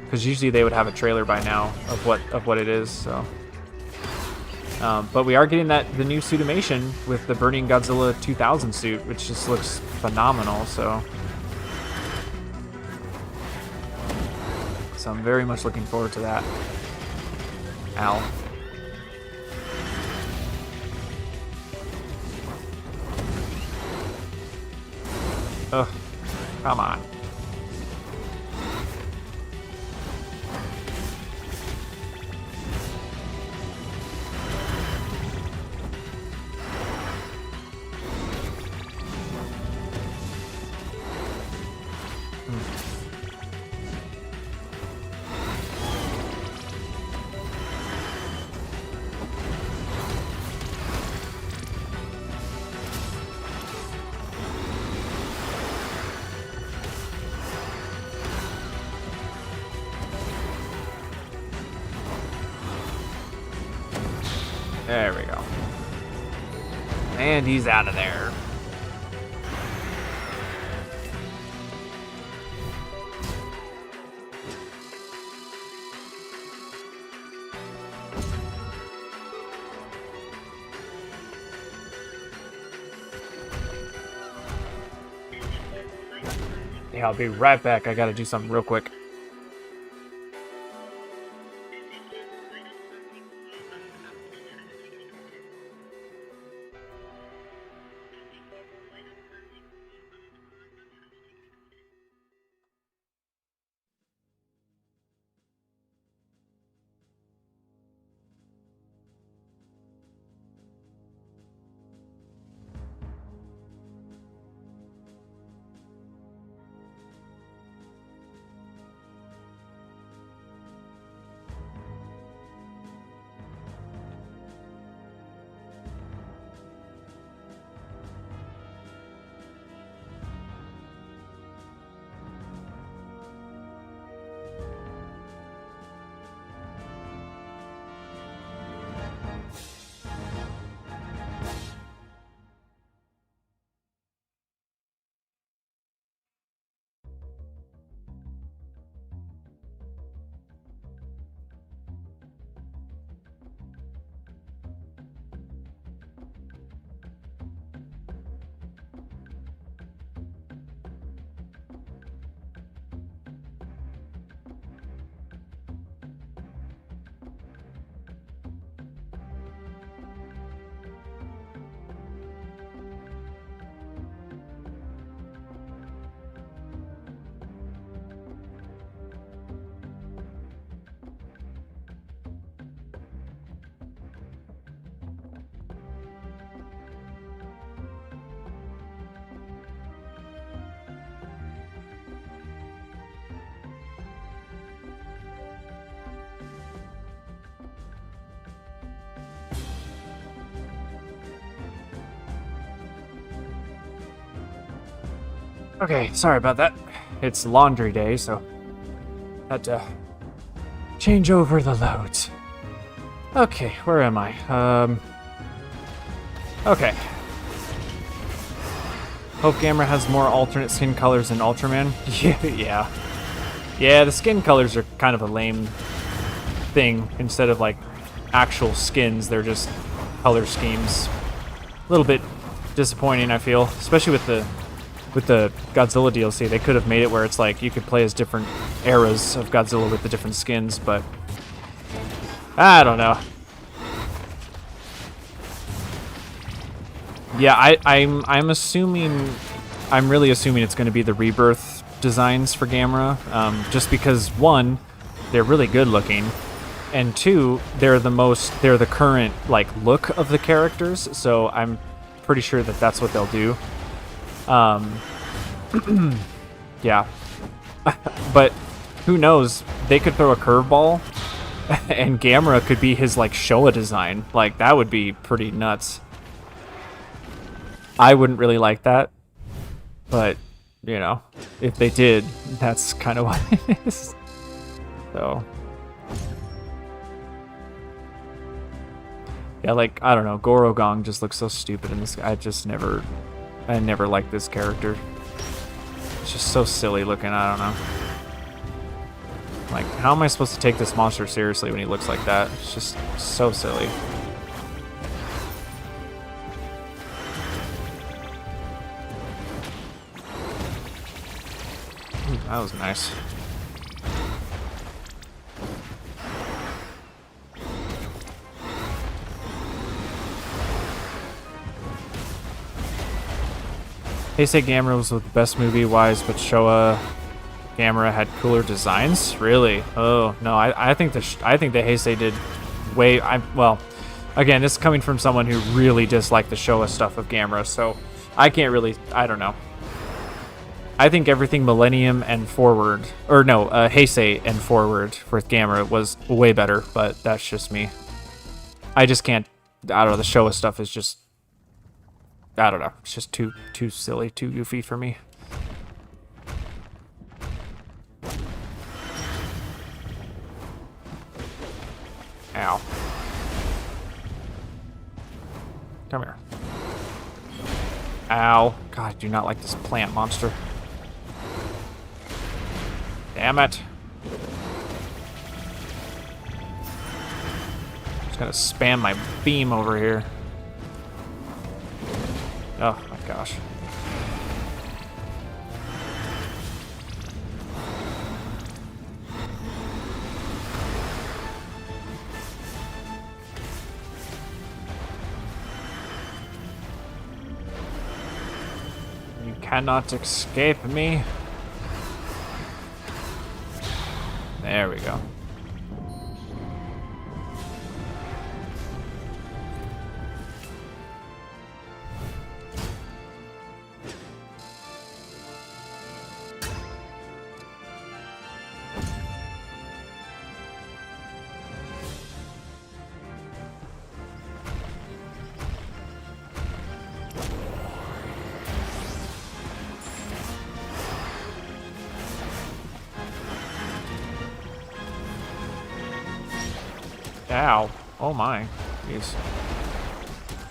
Because usually they would have a trailer by now of what it is. So, but we are getting the new suitimation with the Burning Godzilla 2000 suit, which just looks phenomenal. So I'm very much looking forward to that. Ow. Ugh, come on. There we go. And he's out of there. Yeah, I'll be right back. I gotta do something real quick. Okay, sorry about that. It's laundry day, so had to change over the loads. Okay, where am I? Okay. Hope Gamera has more alternate skin colors than Ultraman. Yeah. Yeah, the skin colors are kind of a lame thing. Instead of like actual skins, they're just color schemes. A little bit disappointing, I feel, especially with the Godzilla DLC. They could have made it where it's like you could play as different eras of Godzilla with the different skins, but I don't know. Yeah, I'm assuming, I'm really assuming it's going to be the Rebirth designs for Gamera, just because one, they're really good looking, and two, they're the current like look of the characters. So I'm pretty sure that that's what they'll do. Yeah, but who knows? They could throw a curveball, and Gamera could be his like Showa design. Like that would be pretty nuts. I wouldn't really like that, but, you know, if they did, that's kind of what it is. So, yeah, like, I don't know, Gorogong just looks so stupid in this. I never liked this character. It's just so silly looking, I don't know. Like, how am I supposed to take this monster seriously when he looks like that? It's just so silly. That was nice. They say Gamera was the best movie-wise, but Showa Gamera had cooler designs. Really? Oh no, I think the Heisei did way. Well, again, this is coming from someone who really disliked the Showa stuff of Gamera, so I can't really. I don't know. I think everything Millennium and forward, or no, Heisei and forward with Gamera was way better, but that's just me. I just can't, I don't know, the Showa stuff is just, I don't know, it's just too silly, too goofy for me. Ow. Come here. Ow. God, I do not like this plant monster. Damn it. Just gonna spam my beam over here. Oh my gosh. You cannot escape me. There we go. Ow. Oh my. Jeez.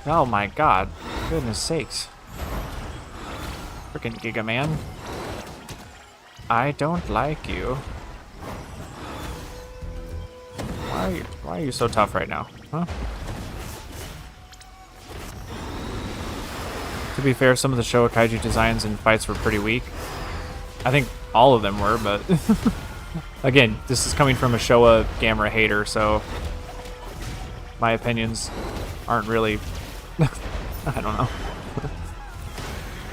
Oh my god. Goodness sakes. Frickin' Giga Man. I don't like you. Why are you so tough right now? Huh? To be fair, some of the Showa Kaiju designs and fights were pretty weak. I think all of them were, but again, this is coming from a Showa Gamera hater, so my opinions aren't really, I don't know.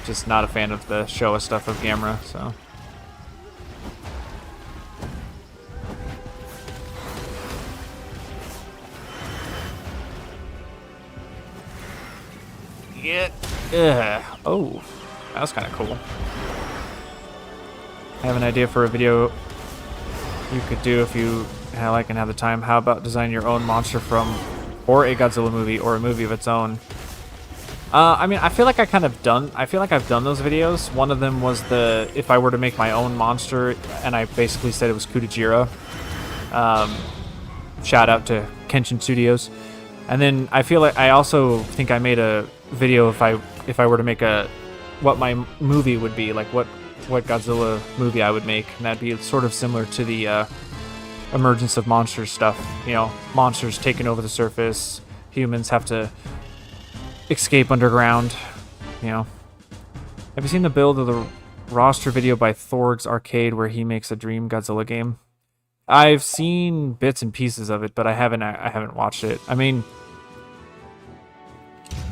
Just not a fan of the Showa stuff of Gamera, so. Yeah. Oh, that was kind of cool. I have an idea for a video you could do if you like and have the time. How about design your own monster from or a Godzilla movie or a movie of its own? I mean, I feel like I've done those videos. One of them was if I were to make my own monster, and I basically said it was Kudajira. Shout out to Kenshin Studios. And then I feel like I also think I made a video if I were to make what my movie would be, like what Godzilla movie I would make, and that'd be sort of similar to the emergence of monsters stuff. You know, monsters taking over the surface, humans have to escape underground. You know, have you seen the build of the roster video by Thorg's Arcade where he makes a Dream Godzilla game? I've seen bits and pieces of it, but I haven't watched it. I mean,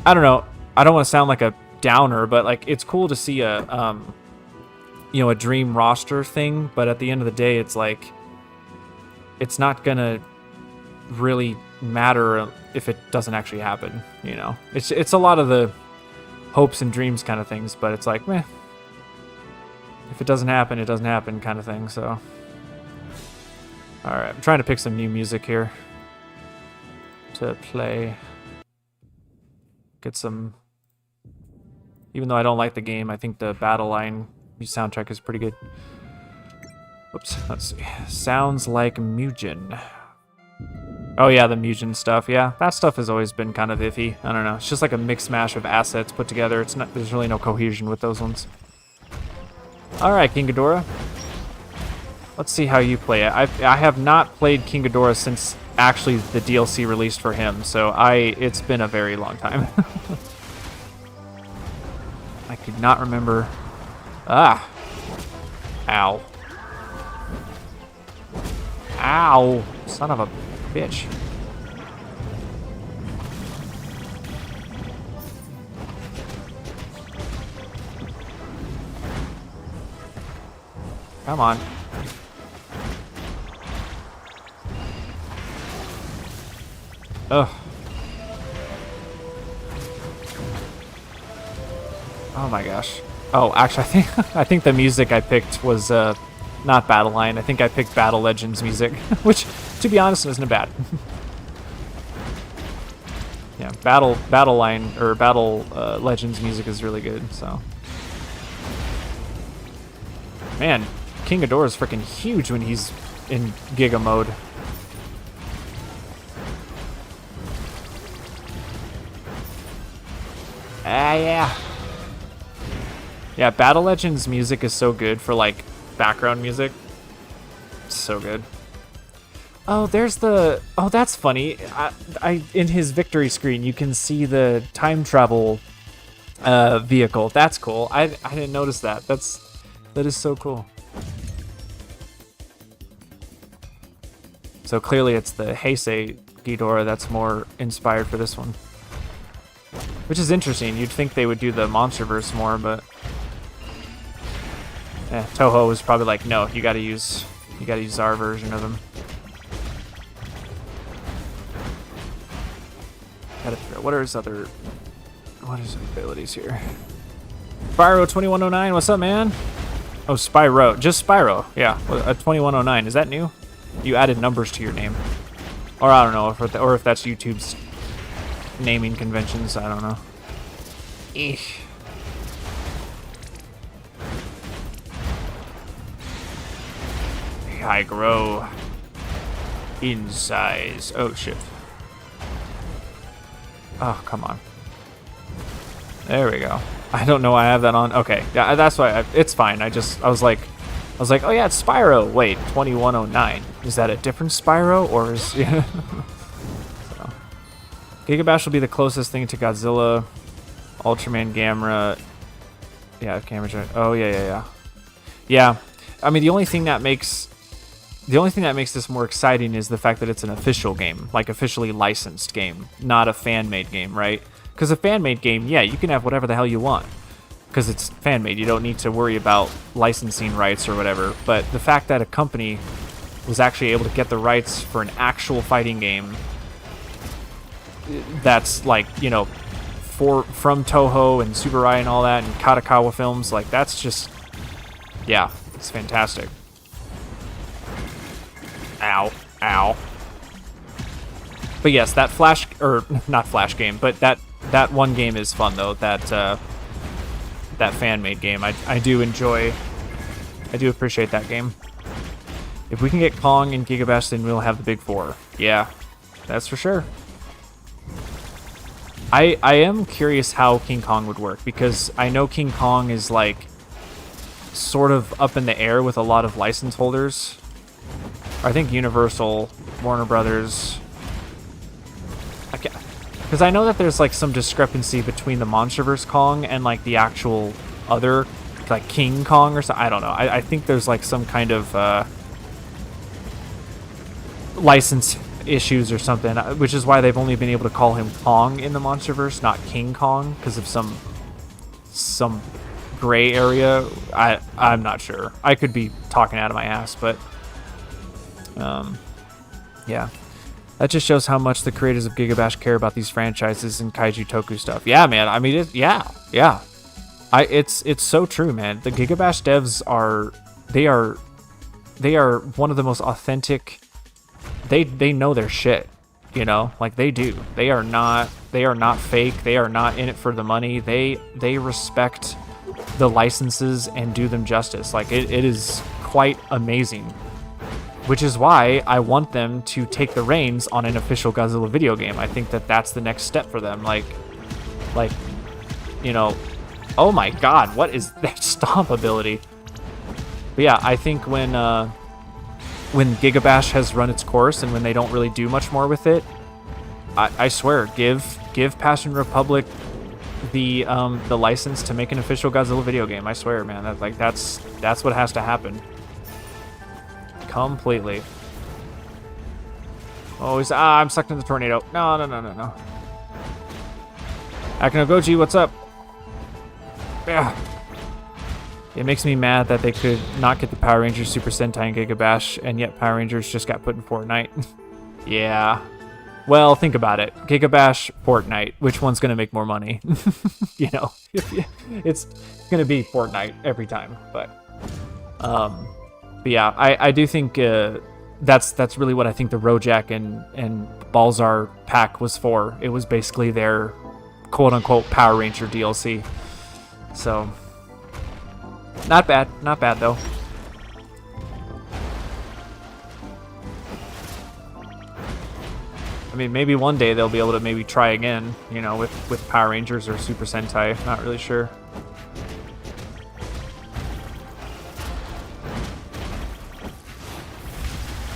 I don't know. I don't want to sound like a downer, but like it's cool to see a a Dream roster thing, but at the end of the day, it's like it's not gonna really matter if it doesn't actually happen. You know, it's a lot of the hopes and dreams kind of things, but it's like, meh. If it doesn't happen, it doesn't happen kind of thing. So. Alright, I'm trying to pick some new music here to play. Get some... Even though I don't like the game, I think the Battle Line soundtrack is pretty good. Whoops, let's see. Sounds like Mugen. Oh yeah, the Mugen stuff. Yeah, that stuff has always been kind of iffy. I don't know. It's just like a mixed mash of assets put together. There's really no cohesion with those ones. Alright, King Ghidorah. Let's see how you play it. I have not played King Ghidorah since actually the DLC released for him, so it's been a very long time. I could not remember. Ah. Ow. Ow. Son of a bitch. Come on. Ugh. Oh my gosh. Oh, actually, I think the music I picked was not Battle Line. I think I picked Battle Legends music, which, to be honest, isn't bad. Yeah, Battle Line or Battle Legends music is really good. So, man, King Ghidorah is freaking huge when he's in Giga mode. Yeah. Yeah, Battle Legends music is so good for, like, background music. It's so good. Oh, there's the... Oh, that's funny. In his victory screen, you can see the time travel vehicle. That's cool. I didn't notice that. That is so cool. So clearly it's the Heisei Ghidorah that's more inspired for this one. Which is interesting. You'd think they would do the Monsterverse more, but Toho was probably like, no, you gotta use our version of him. Gotta figure out what are his abilities here. Spyro 2109, what's up, man? Oh, Spyro, just Spyro. Yeah, a 2109. Is that new? You added numbers to your name, or I don't know, or if that's YouTube's naming conventions. I don't know. Eesh. I grow in size. Oh shit. Oh, come on. There we go. I don't know why I have that on. Okay, yeah, that's why. It's fine. I was like, oh yeah, it's Spyro. Wait, 2109. Is that a different Spyro, or is? Yeah. So, GigaBash will be the closest thing to Godzilla. Ultraman, Gamera. Yeah, Gamera. Oh yeah. Yeah, I mean the only thing that makes this more exciting is the fact that it's an official game, like officially licensed game, not a fan-made game, right? Because a fan-made game, yeah, you can have whatever the hell you want, because it's fan-made. You don't need to worry about licensing rights or whatever. But the fact that a company was actually able to get the rights for an actual fighting game that's like, you know, from Toho and Tsuburaya and all that, and Katakawa Films, like that's just, yeah, it's fantastic. Ow, ow. But yes, that Flash, or not Flash game, but that that one game is fun though. That that fan-made game. I do enjoy. I do appreciate that game. If we can get Kong and GigaBash, then we'll have the big four. Yeah, that's for sure. I am curious how King Kong would work, because I know King Kong is like sort of up in the air with a lot of license holders. I think Universal, Warner Brothers. Because I know that there's like some discrepancy between the MonsterVerse Kong and like the actual other, like King Kong or something. I don't know. I think there's like some kind of license issues or something, which is why they've only been able to call him Kong in the MonsterVerse, not King Kong, because of some gray area. I'm not sure. I could be talking out of my ass, but yeah. That just shows how much the creators of GigaBash care about these franchises and Kaiju Toku stuff. Yeah, man. I mean, yeah. It's so true, man. The GigaBash devs they are one of the most authentic. They know their shit, you know, like they do. They are not fake. They are not in it for the money. They respect the licenses and do them justice. Like it is quite amazing. Which is why I want them to take the reins on an official Godzilla video game. I think that that's the next step for them. Like, you know, oh my god, what is that stomp ability? But yeah, I think when GigaBash has run its course and when they don't really do much more with it, I swear, give Passion Republic the license to make an official Godzilla video game. I swear, man. That's what has to happen. Completely. Oh, I'm sucked in the tornado. No. Akinogoji, what's up? Yeah. It makes me mad that they could not get the Power Rangers Super Sentai and GigaBash, and yet Power Rangers just got put in Fortnite. Yeah. Well, think about it. GigaBash, Fortnite. Which one's going to make more money? You know, it's going to be Fortnite every time. But yeah, I do think that's really what I think the Rojak and Balzar pack was for. It was basically their quote-unquote Power Ranger DLC. So, not bad though. I mean, maybe one day they'll be able to maybe try again, you know, with Power Rangers or Super Sentai. Not really sure.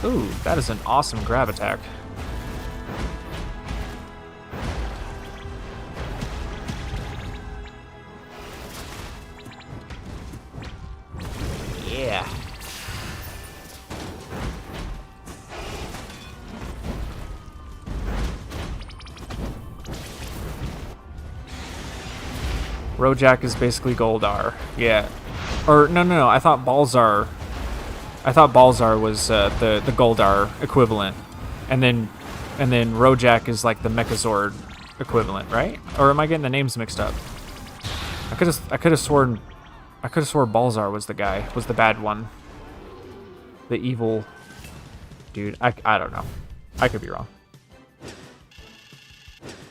Ooh, that is an awesome grab attack. Yeah. Rojak is basically Goldar. Yeah. Or no. I thought Balzar was the Goldar equivalent, and then Rojak is like the Mechazord equivalent, right? Or am I getting the names mixed up? I could have sworn Balzar was the bad one, the evil dude. I don't know. I could be wrong.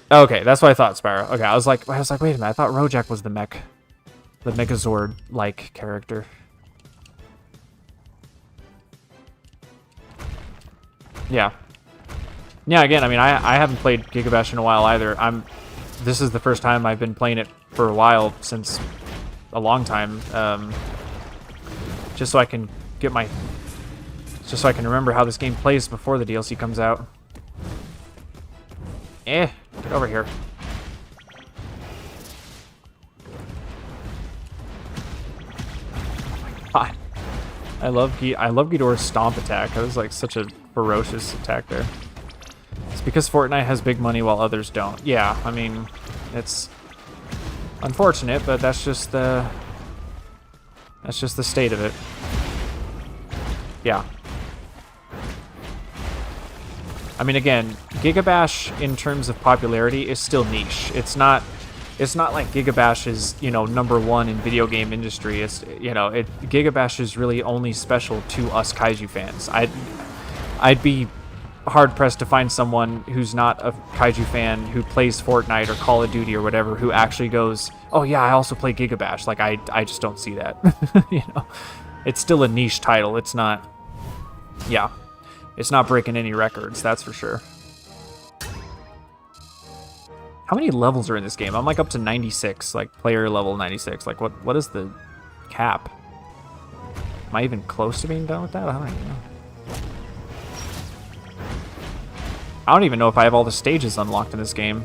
Okay, that's what I thought, Sparrow. Okay, I was like, wait a minute. I thought Rojak was the Megazord-like character. Yeah. Yeah, again, I mean, I haven't played GigaBash in a while either. This is the first time I've been playing it for a while, since a long time. Just so I can remember how this game plays before the DLC comes out. Get over here. Oh my god. I love Ghidorah's stomp attack. That was like such a ferocious attack there. It's because Fortnite has big money while others don't. Yeah, I mean, it's unfortunate, but that's just the state of it. Yeah. I mean, again, GigaBash in terms of popularity is still niche. It's not like GigaBash is, you know, #1 in video game industry. It's, you know, GigaBash is really only special to us Kaiju fans. I'd be hard pressed to find someone who's not a kaiju fan who plays Fortnite or Call of Duty or whatever who actually goes, oh yeah, I also play GigaBash. Like I just don't see that. You know, it's still a niche title. It's not, yeah, it's not breaking any records, that's for sure. How many levels are in this game? I'm like up to 96, like player level 96. Like what is the cap? Am I even close to being done with that? I don't even know. I don't even know if I have all the stages unlocked in this game.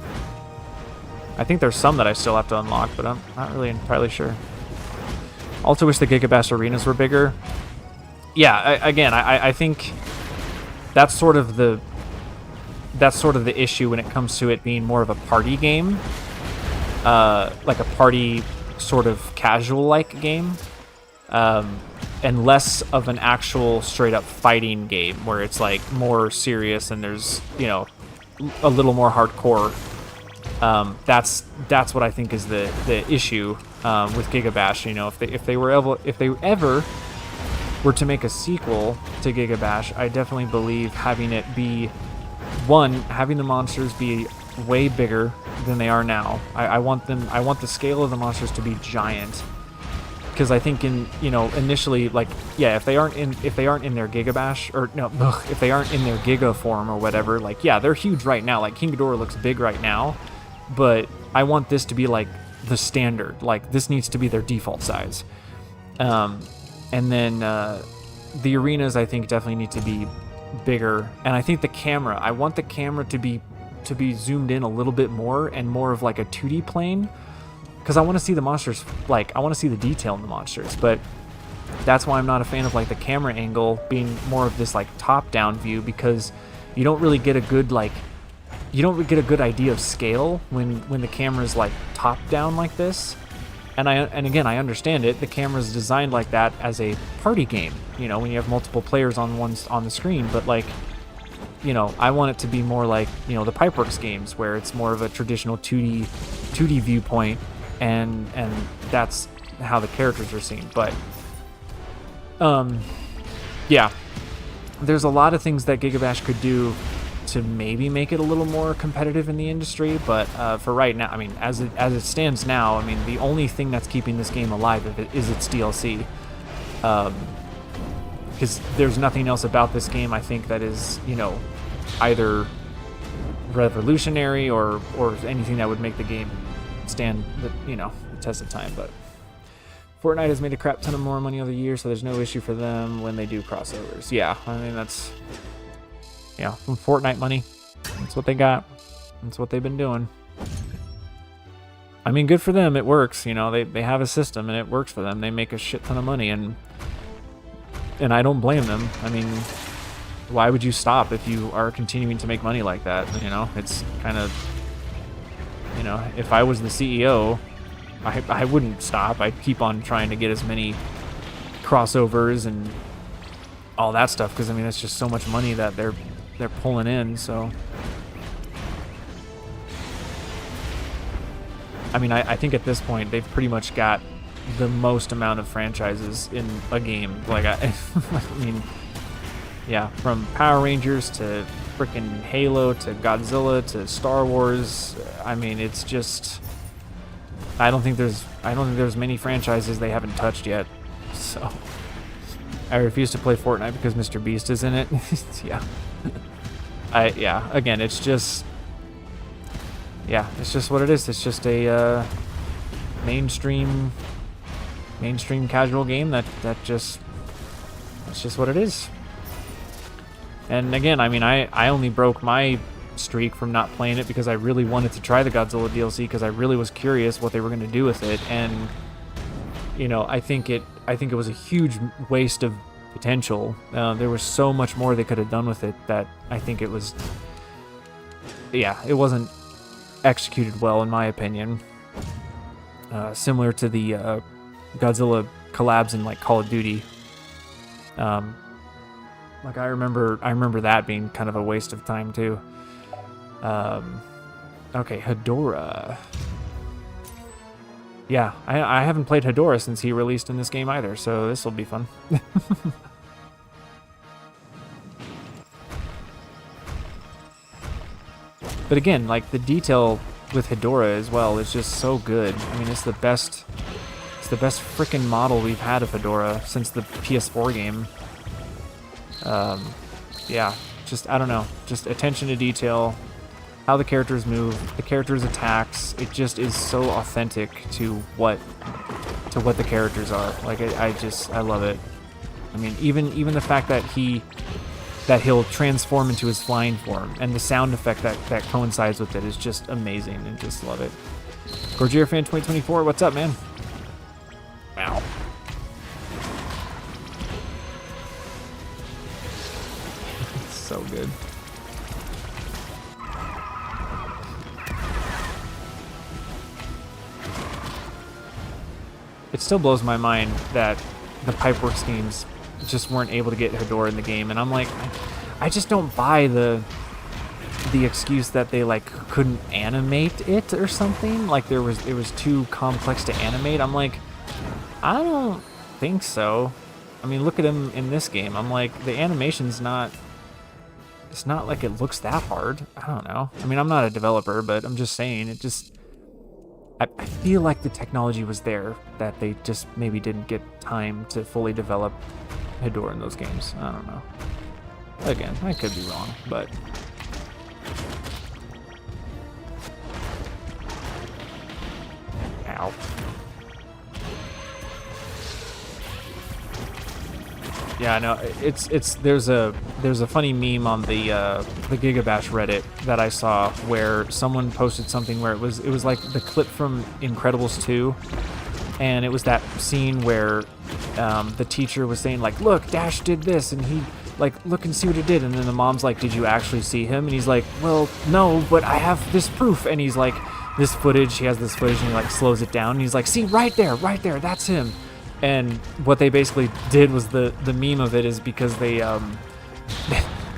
I think there's some that I still have to unlock, but I'm not really entirely sure. Also wish the GigaBash arenas were bigger. Yeah, I think that's sort of the issue when it comes to it being more of a party game. Like a party sort of casual-like game. And less of an actual straight-up fighting game where it's like more serious and there's, you know, a little more hardcore. That's what I think is the issue with GigaBash. You know, if they ever were to make a sequel to GigaBash, I definitely believe having it be having the monsters be way bigger than they are now. I want the scale of the monsters to be giant. Because I think initially, like, yeah, if they aren't in their GigaBash, or no, if they aren't in their Giga form or whatever, like, yeah, they're huge right now. Like, King Ghidorah looks big right now, but I want this to be like the standard. Like, this needs to be their default size. And then the arenas, I think, definitely need to be bigger. And I think the camera, I want the camera to be zoomed in a little bit more and more of like a 2D plane. Because I want to see the monsters, like, I want to see the detail in the monsters, but that's why I'm not a fan of, like, the camera angle being more of this, like, top-down view, because you don't really get a good, like, you don't get a good idea of scale when the camera's, like, top-down like this. And again, I understand it. The camera's designed like that as a party game, you know, when you have multiple players on the screen, but, like, you know, I want it to be more like, you know, the Pipeworks games, where it's more of a traditional 2D viewpoint. And that's how the characters are seen. But yeah, there's a lot of things that GigaBash could do to maybe make it a little more competitive in the industry. But for right now, I mean, as it stands now, I mean, the only thing that's keeping this game alive is its DLC. Because there's nothing else about this game, I think, that is, you know, either revolutionary or anything that would make the game stand the test of time. But Fortnite has made a crap ton of more money over the years, so there's no issue for them when they do crossovers. Yeah, I mean, that's, yeah, from Fortnite money, that's what they got. That's what they've been doing. I mean, good for them. It works. You know, they have a system and it works for them. They make a shit ton of money, and I don't blame them. I mean, why would you stop if you are continuing to make money like that? You know, it's kind of, you know, if I was the CEO, I wouldn't stop. I'd keep on trying to get as many crossovers and all that stuff, because I mean, it's just so much money that they're pulling in. So I mean, I think at this point they've pretty much got the most amount of franchises in a game. Like, I mean, yeah, from Power Rangers to freaking Halo to Godzilla to Star Wars. I mean, it's just, I don't think there's many franchises they haven't touched yet. So I refuse to play Fortnite because Mr. Beast is in it. Yeah. Yeah, again, it's just, yeah, it's just what it is. It's just a mainstream casual game that's just what it is. And again, I mean, I only broke my streak from not playing it because I really wanted to try the Godzilla DLC, because I really was curious what they were going to do with it. And you know, I think it was a huge waste of potential. There was so much more they could have done with it that I think it was, yeah, it wasn't executed well in my opinion. Similar to the Godzilla collabs in like Call of Duty. Like I remember that being kind of a waste of time too. Okay, Hedorah. Yeah, I haven't played Hedorah since he released in this game either, so this will be fun. But again, like the detail with Hedora as well is just so good. I mean, it's the best freaking model we've had of Hedora since the PS4 game. Yeah, just, I don't know, just attention to detail, how the characters move, the characters' attacks. It just is so authentic to what the characters are. Like, I love it. I mean, even the fact that he'll transform into his flying form, and the sound effect that coincides with it is just amazing, and just love it. Gorgier Fan 2024, what's up, man? Wow. So good. It still blows my mind that the Pipeworks games just weren't able to get Hedora in the game, and I'm like, I just don't buy the excuse that they like couldn't animate it or something. Like it was too complex to animate. I'm like, I don't think so. I mean, look at him in this game. I'm like, the animation's not. It's not like it looks that hard. I don't know. I mean, I'm not a developer, but I'm just saying it just. I feel like the technology was there, that they just maybe didn't get time to fully develop Hedora in those games. I don't know. Again, I could be wrong, but. Ow. Yeah, no, there's a funny meme on the GigaBash Reddit that I saw where someone posted something where it was like the clip from Incredibles 2, and it was that scene where the teacher was saying like, look, Dash did this, and he like, look and see what he did, and then the mom's like, did you actually see him? And he's like, well, no, but I have this proof, and he's like, this footage, he has this footage, and he like slows it down, and he's like, see, right there, that's him. And what they basically did was the meme of it is because they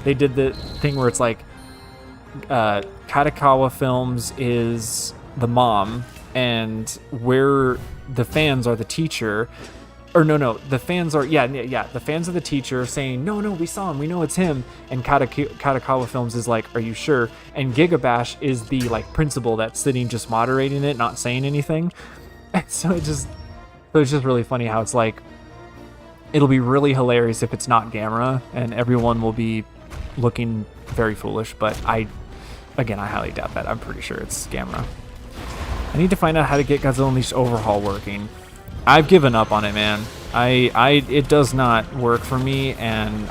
they did the thing where it's like Katakawa Films is the mom, and where the fans are the teacher, or no, the fans are the fans are the teacher saying no, we saw him, we know it's him, and Katakawa Films is like, are you sure? And GigaBash is the like principal that's sitting just moderating it, not saying anything. And so it's just really funny how it's like, it'll be really hilarious if it's not Gamera, and everyone will be looking very foolish, but I highly doubt that. I'm pretty sure it's Gamera. I need to find out how to get Godzilla Unleashed Overhaul working. I've given up on it, man. It does not work for me, and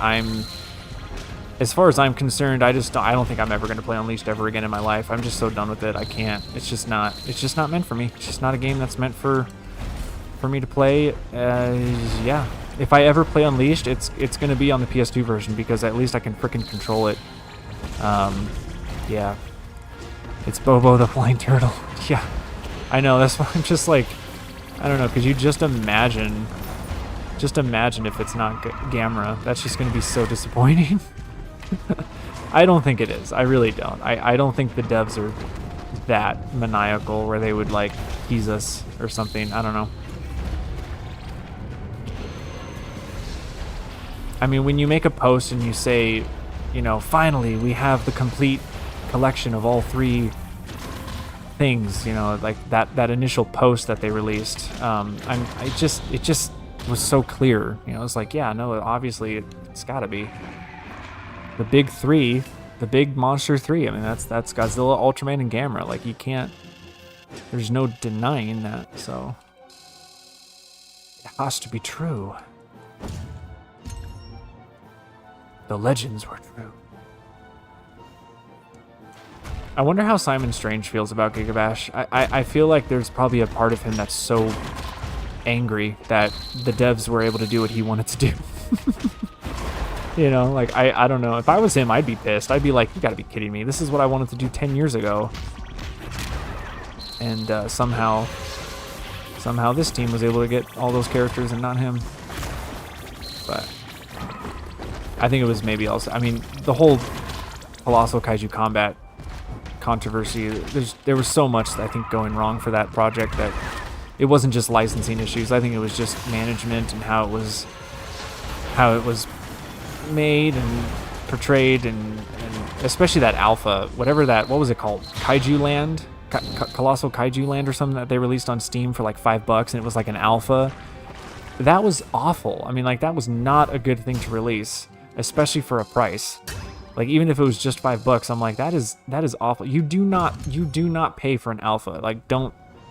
as far as I'm concerned, I don't think I'm ever going to play Unleashed ever again in my life. I'm just so done with it. I can't. It's just not meant for me. It's just not a game that's meant for me to play. Yeah, if I ever play Unleashed, it's going to be on the PS2 version, because at least I can frickin' control it. Yeah, it's Bobo the Flying Turtle. Yeah, I know, that's why I'm just like, I don't know, because you just imagine if it's not Gamera, that's just going to be so disappointing. I don't think it is. I really don't. I don't think the devs are that maniacal where they would like tease us or something. I don't know. I mean, when you make a post and you say, you know, finally we have the complete collection of all three things, you know, like that initial post that they released, it just was so clear, you know. It's like, yeah, no, obviously it's gotta be the big three, the big monster three. I mean, that's Godzilla, Ultraman, and Gamera. Like, you can't, there's no denying that, so it has to be true. The legends were true. I wonder how Simon Strange feels about GigaBash. I feel like there's probably a part of him that's so angry that the devs were able to do what he wanted to do. You know, like, I don't know. If I was him, I'd be pissed. I'd be like, you gotta be kidding me. This is what I wanted to do 10 years ago. And somehow this team was able to get all those characters and not him. But I think it was maybe also, I mean, the whole Colossal Kaiju Combat controversy, there was so much, I think, going wrong for that project that it wasn't just licensing issues. I think it was just management and how it was made and portrayed, and especially that alpha, whatever that, what was it called? Kaiju Land? Colossal Kaiju Land or something that they released on Steam for like $5, and it was like an alpha. That was awful. I mean, like, that was not a good thing to release, especially for a price. Like, even if it was just $5, I'm like, that is awful. You do not pay for an alpha. Like,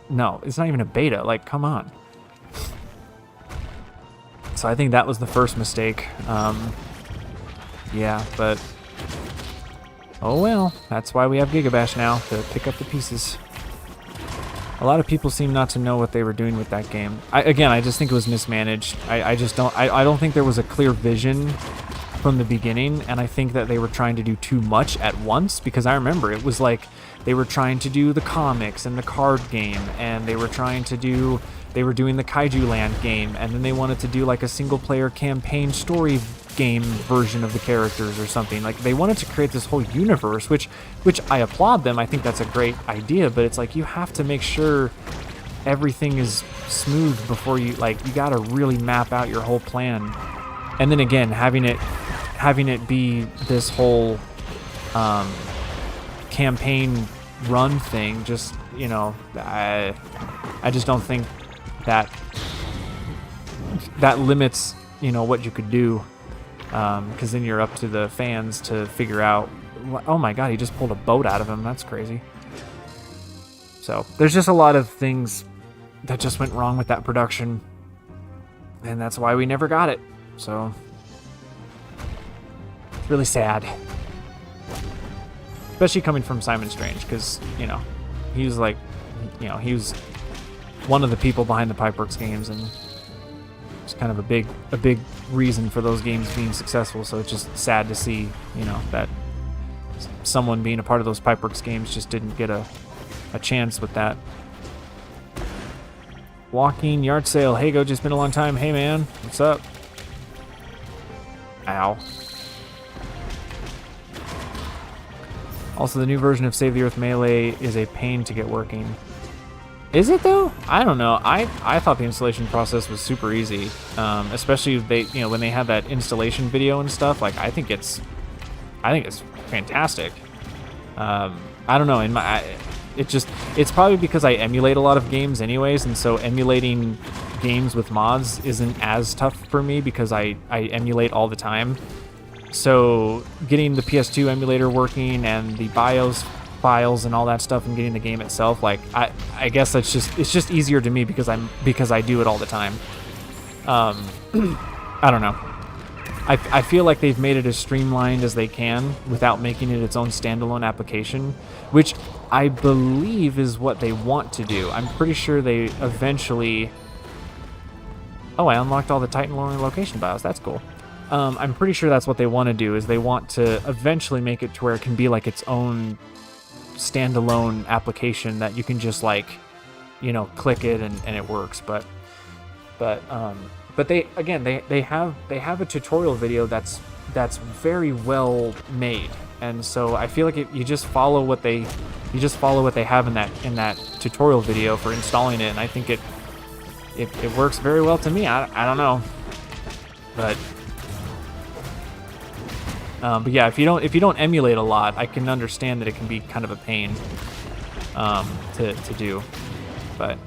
no, it's not even a beta. Like, come on. So I think that was the first mistake. Yeah, but oh well, that's why we have GigaBash now, to pick up the pieces. A lot of people seem not to know what they were doing with that game. I just think it was mismanaged. I don't think there was a clear vision from the beginning, and I think that they were trying to do too much at once, because I remember it was like they were trying to do the comics and the card game, and they were doing the Kaiju Land game, and then they wanted to do like a single player campaign story game version of the characters or something. Like, they wanted to create this whole universe, which I applaud them. I think that's a great idea, but it's like, you have to make sure everything is smooth before you, like, you gotta really map out your whole plan. And then again, having it be this whole campaign run thing, just, you know, I just don't think that limits, you know, what you could do, because then you're up to the fans to figure out, oh my god, he just pulled a boat out of him, that's crazy. So there's just a lot of things that just went wrong with that production, and that's why we never got it. So it's really sad, especially coming from Simon Strange, because, you know, he was like, you know, he was one of the people behind the Pipeworks games, and it's kind of a big reason for those games being successful. So it's just sad to see, you know, that someone being a part of those Pipeworks games just didn't get a chance with that. Walking yard sale. Hey, Go, just been a long time. Hey, man, what's up? Ow. Also, the new version of Save the Earth Melee is a pain to get working. Is it though? I don't know. I thought the installation process was super easy, especially when they had that installation video and stuff. Like, I think it's fantastic. I don't know. It's probably because I emulate a lot of games anyways, and so emulating games with mods isn't as tough for me because I emulate all the time. So getting the PS2 emulator working and the BIOS files and all that stuff, and getting the game itself, like, I guess it's just easier to me because I do it all the time. I don't know. I feel like they've made it as streamlined as they can without making it its own standalone application, which I believe is what they want to do. I'm pretty sure they eventually... Oh, I unlocked all the Titan lore and location BIOS. That's cool. I'm pretty sure that's what they want to do, is they want to eventually make it to where it can be like its own standalone application that you can just, like, you know, click it and it works. But they, again, they have a tutorial video that's very well made, and so I feel like you just follow what they have in that tutorial video for installing it, and I think it works very well to me. I don't know, but yeah, if you don't emulate a lot, I can understand that it can be kind of a pain to do, but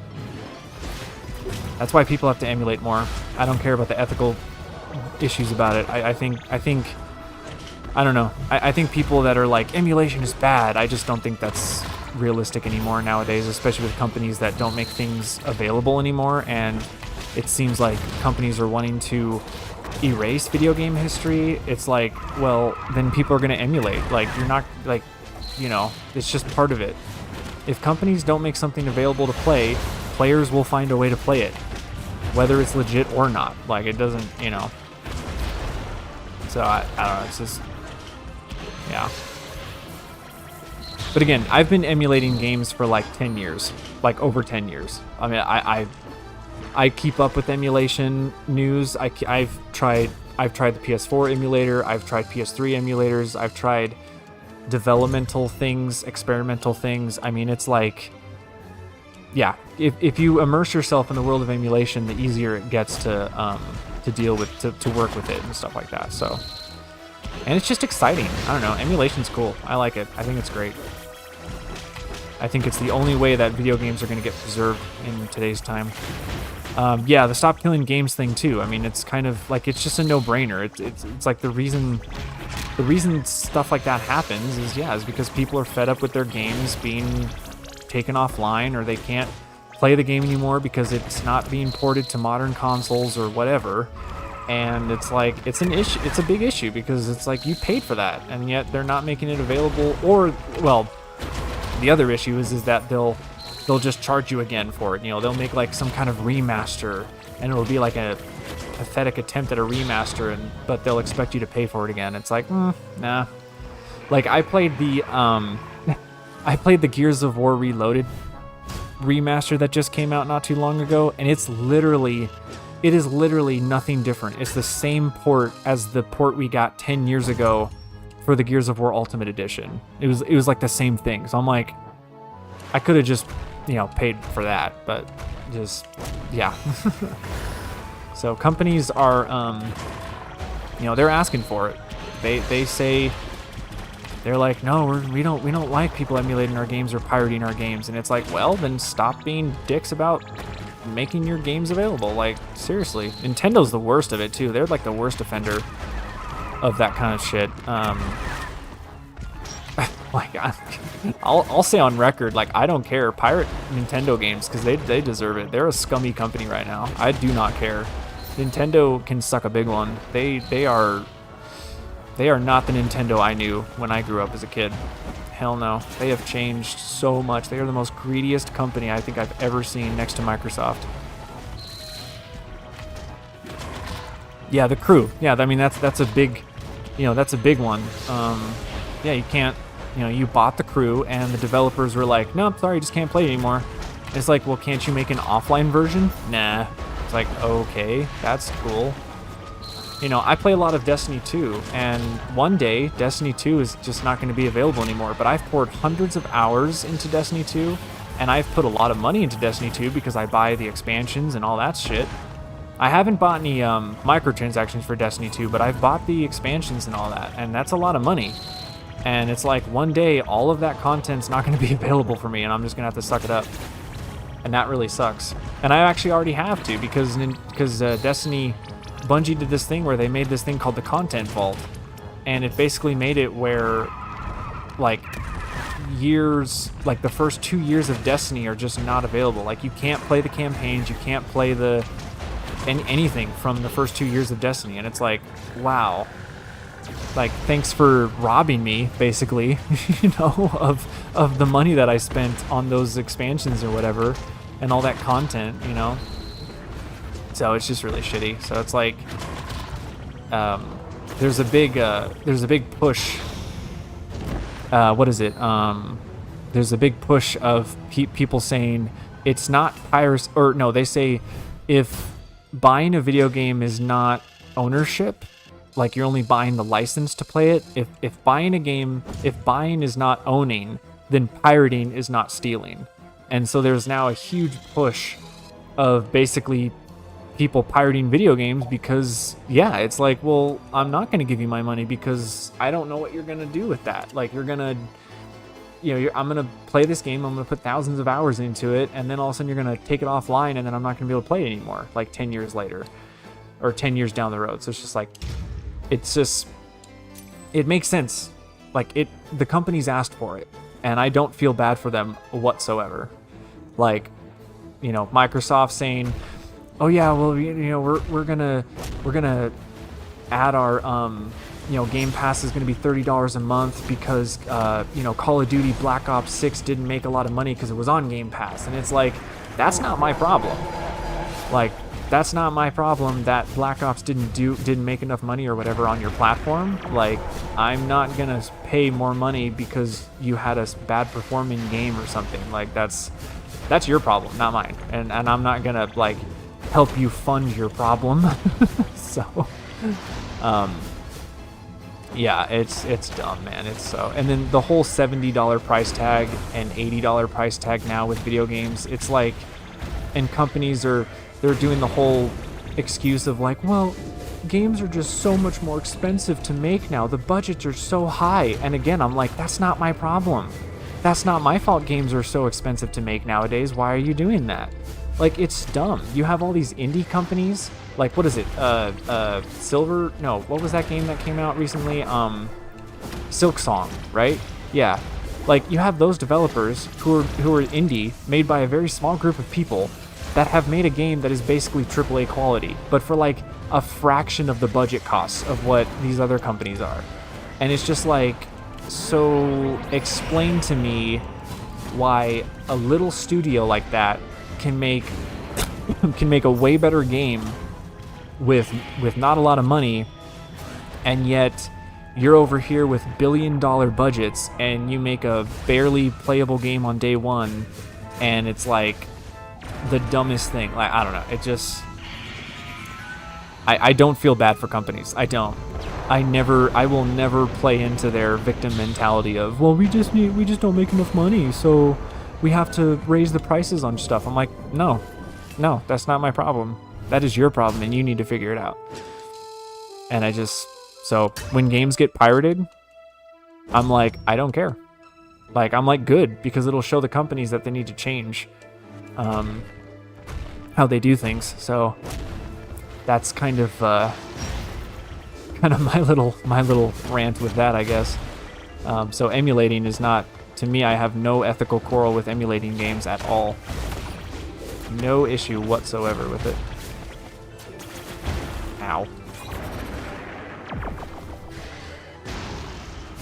that's why people have to emulate more. I don't care about the ethical issues about it. I think I don't know. I think people that are like, emulation is bad, I just don't think that's realistic anymore nowadays, especially with companies that don't make things available anymore, and it seems like companies are wanting to erase video game history. It's like, well, then people are going to emulate. Like, you're not, like, you know, it's just part of it. If companies don't make something available to play, players will find a way to play it, whether it's legit or not. Like, it doesn't, you know. So I don't know, it's just, yeah. But again, I've been emulating games for like 10 years, like over 10 years. I mean, I keep up with emulation news. I've tried the PS4 emulator. I've tried PS3 emulators. I've tried developmental things, experimental things. I mean, it's like, yeah, if you immerse yourself in the world of emulation, the easier it gets to deal with, to work with it and stuff like that. So And it's just exciting. I don't know, emulation's cool. I like it. I think it's great. I think it's the only way that video games are going to get preserved in today's time. Yeah, the stop killing games thing too. I mean, it's kind of like, it's just a no-brainer. It's like the reason stuff like that happens is because people are fed up with their games being taken offline, or they can't play the game anymore because it's not being ported to modern consoles or whatever. And it's like, it's an issue. It's a big issue because it's like, you paid for that, and yet they're not making it available. Or, well, the other issue is that they'll just charge you again for it. You know, they'll make like some kind of remaster, and it'll be like a pathetic attempt at a remaster, but they'll expect you to pay for it again. It's like, nah. Like, I played the Gears of War Reloaded remaster that just came out not too long ago, and it is literally nothing different. It's the same port as the port we got 10 years ago for the Gears of War Ultimate Edition. It was like the same thing. So I'm like, I could have just, paid for that, but just, yeah. So companies are, they're asking for it. They say, they're like, no, we don't like people emulating our games or pirating our games. And it's like, well, then stop being dicks about making your games available. Like, seriously. Nintendo's the worst of it too. They're like the worst offender of that kind of shit. Like, I'll say on record, like, I don't care. Pirate Nintendo games, because they deserve it. They're a scummy company right now. I do not care. Nintendo can suck a big one. They are not the Nintendo I knew when I grew up as a kid. Hell no. They have changed so much. They are the most greediest company I think I've ever seen next to Microsoft. Yeah, the Crew. Yeah, I mean, that's a big, that's a big one. Yeah, you can't, you bought the Crew, and the developers were like, no, sorry, you just can't play it anymore. It's like, well, can't you make an offline version? Nah. It's like, okay, that's cool. I play a lot of Destiny 2, and one day, Destiny 2 is just not going to be available anymore, but I've poured hundreds of hours into Destiny 2, and I've put a lot of money into Destiny 2 because I buy the expansions and all that shit. I haven't bought any microtransactions for Destiny 2, but I've bought the expansions and all that, and that's a lot of money. And it's like, one day, all of that content's not going to be available for me, and I'm just going to have to suck it up. And that really sucks. And I actually already have to, because Destiny... Bungie did this thing where they made this thing called the Content Vault, and it basically made it where, like, the first 2 years of Destiny are just not available. Like, you can't play the campaigns, you can't play anything from the first 2 years of Destiny, and it's like, wow. Like, thanks for robbing me, basically, of the money that I spent on those expansions or whatever, and all that content, So it's just really shitty. So it's like, there's a big push. What is it? There's a big push of people saying it's not piracy, or no, they say if buying a video game is not ownership, like you're only buying the license to play it. If buying is not owning, then pirating is not stealing. And so there's now a huge push of basically people pirating video games because, yeah, it's like, well, I'm not going to give you my money because I don't know what you're going to do with that. Like, you're going to, I'm going to play this game, I'm going to put thousands of hours into it, and then all of a sudden you're going to take it offline, and then I'm not going to be able to play it anymore, like 10 years later, or 10 years down the road. So it's just like, it makes sense. Like, the company's asked for it, and I don't feel bad for them whatsoever. Like, Microsoft saying, oh yeah, well, we're gonna add our Game Pass is gonna be $30 a month because Call of Duty Black Ops 6 didn't make a lot of money because it was on Game Pass, and it's like, that's not my problem. Like, that's not my problem that Black Ops didn't make enough money or whatever on your platform. Like, I'm not gonna pay more money because you had a bad performing game or something. Like, that's your problem, not mine, and I'm not gonna like help you fund your problem. So yeah, it's dumb, man. It's so, and then the whole $70 price tag and $80 price tag now with video games, it's like, and companies they're doing the whole excuse of like, well, games are just so much more expensive to make now. The budgets are so high. And again, I'm like, that's not my problem. That's not my fault games are so expensive to make nowadays. Why are you doing that? Like, it's dumb. You have all these indie companies. Like, what is it? Silver? No, what was that game that came out recently? Silk Song, right? Yeah. Like, you have those developers who are indie, made by a very small group of people that have made a game that is basically AAA quality, but for like a fraction of the budget costs of what these other companies are. And it's just like, so explain to me why a little studio like that can make a way better game with not a lot of money, and yet you're over here with billion-dollar budgets and you make a barely playable game on day one, and it's like the dumbest thing. Like, I don't know. It just, I don't feel bad for companies. I don't. I will never play into their victim mentality of, well, we just don't make enough money, so we have to raise the prices on stuff. I'm like, no, that's not my problem. That is your problem, and you need to figure it out. And so when games get pirated, I'm like, I don't care. Like, I'm like, good, because it'll show the companies that they need to change how they do things. So that's kind of my little rant with that, I guess. So emulating is not, to me, I have no ethical quarrel with emulating games at all. No issue whatsoever with it. Ow.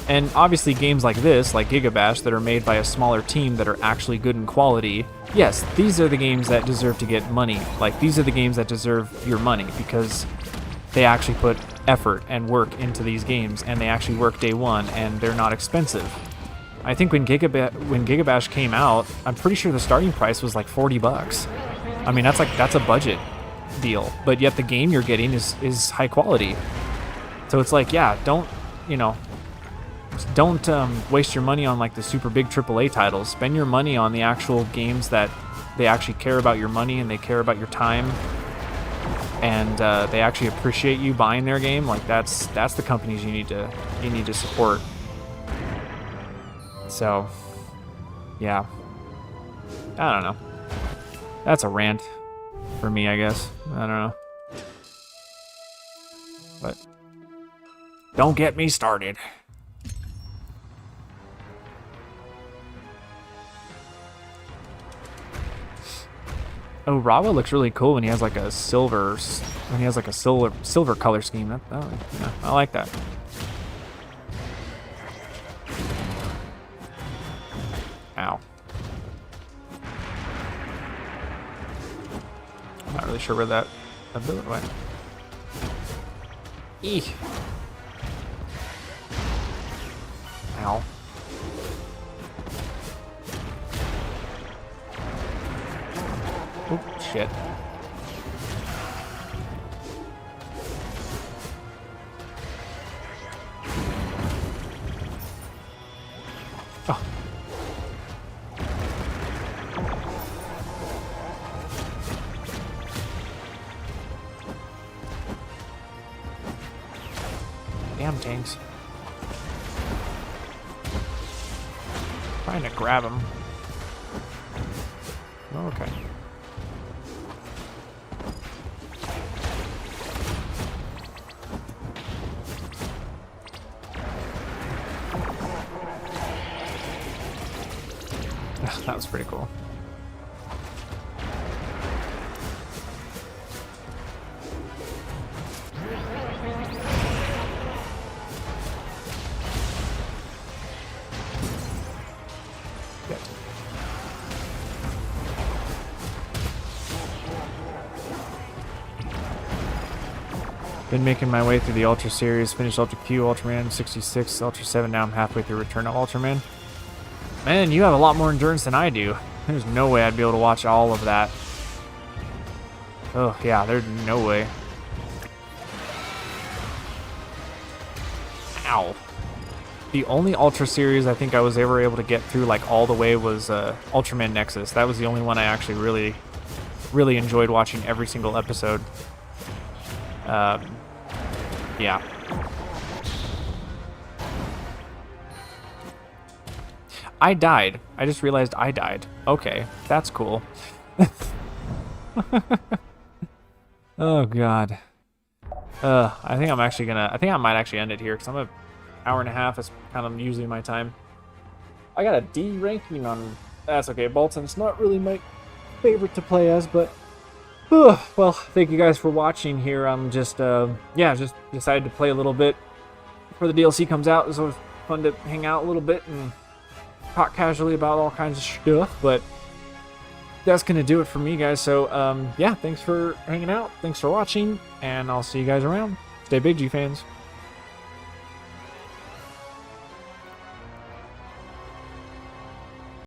And obviously games like this, like GigaBash, that are made by a smaller team that are actually good in quality, yes, these are the games that deserve to get money. Like, these are the games that deserve your money because they actually put effort and work into these games, and they actually work day one, and they're not expensive. I think when GigaBash came out, I'm pretty sure the starting price was like $40. I mean, that's a budget deal, but yet the game you're getting is high quality. So it's like, yeah, don't waste your money on like the super big AAA titles. Spend your money on the actual games that they actually care about your money and they care about your time, and they actually appreciate you buying their game. Like, that's the companies you need to support. So, yeah, I don't know. That's a rant for me, I guess. I don't know. But don't get me started. Oh, Rawa looks really cool when he has like a silver color scheme. Yeah, I like that. Ow. I'm not really sure where that ability went. Eek. Ow. Oh, shit. Oh. Damn tanks. Trying to grab him. Okay. That was pretty cool. Good. Been making my way through the Ultra series, finished Ultra Q, Ultraman 66, Ultra 7, now I'm halfway through Return of Ultraman. Man, you have a lot more endurance than I do. There's no way I'd be able to watch all of that. Oh, yeah, there's no way. Ow. The only Ultra series I think I was ever able to get through like all the way was Ultraman Nexus. That was the only one I actually really enjoyed watching every single episode. Yeah. I died. I just realized I died. Okay, that's cool. Oh god. I think I might actually end it here because I'm an hour and a half is kind of usually my time. I got a D ranking on. That's okay. Bolton's not really my favorite to play as, but well, thank you guys for watching here. I'm just just decided to play a little bit before the DLC comes out. It's always fun to hang out a little bit and talk casually about all kinds of stuff, but that's gonna do it for me, guys. So yeah, thanks for hanging out, thanks for watching, and I'll see you guys around. Stay big, G fans.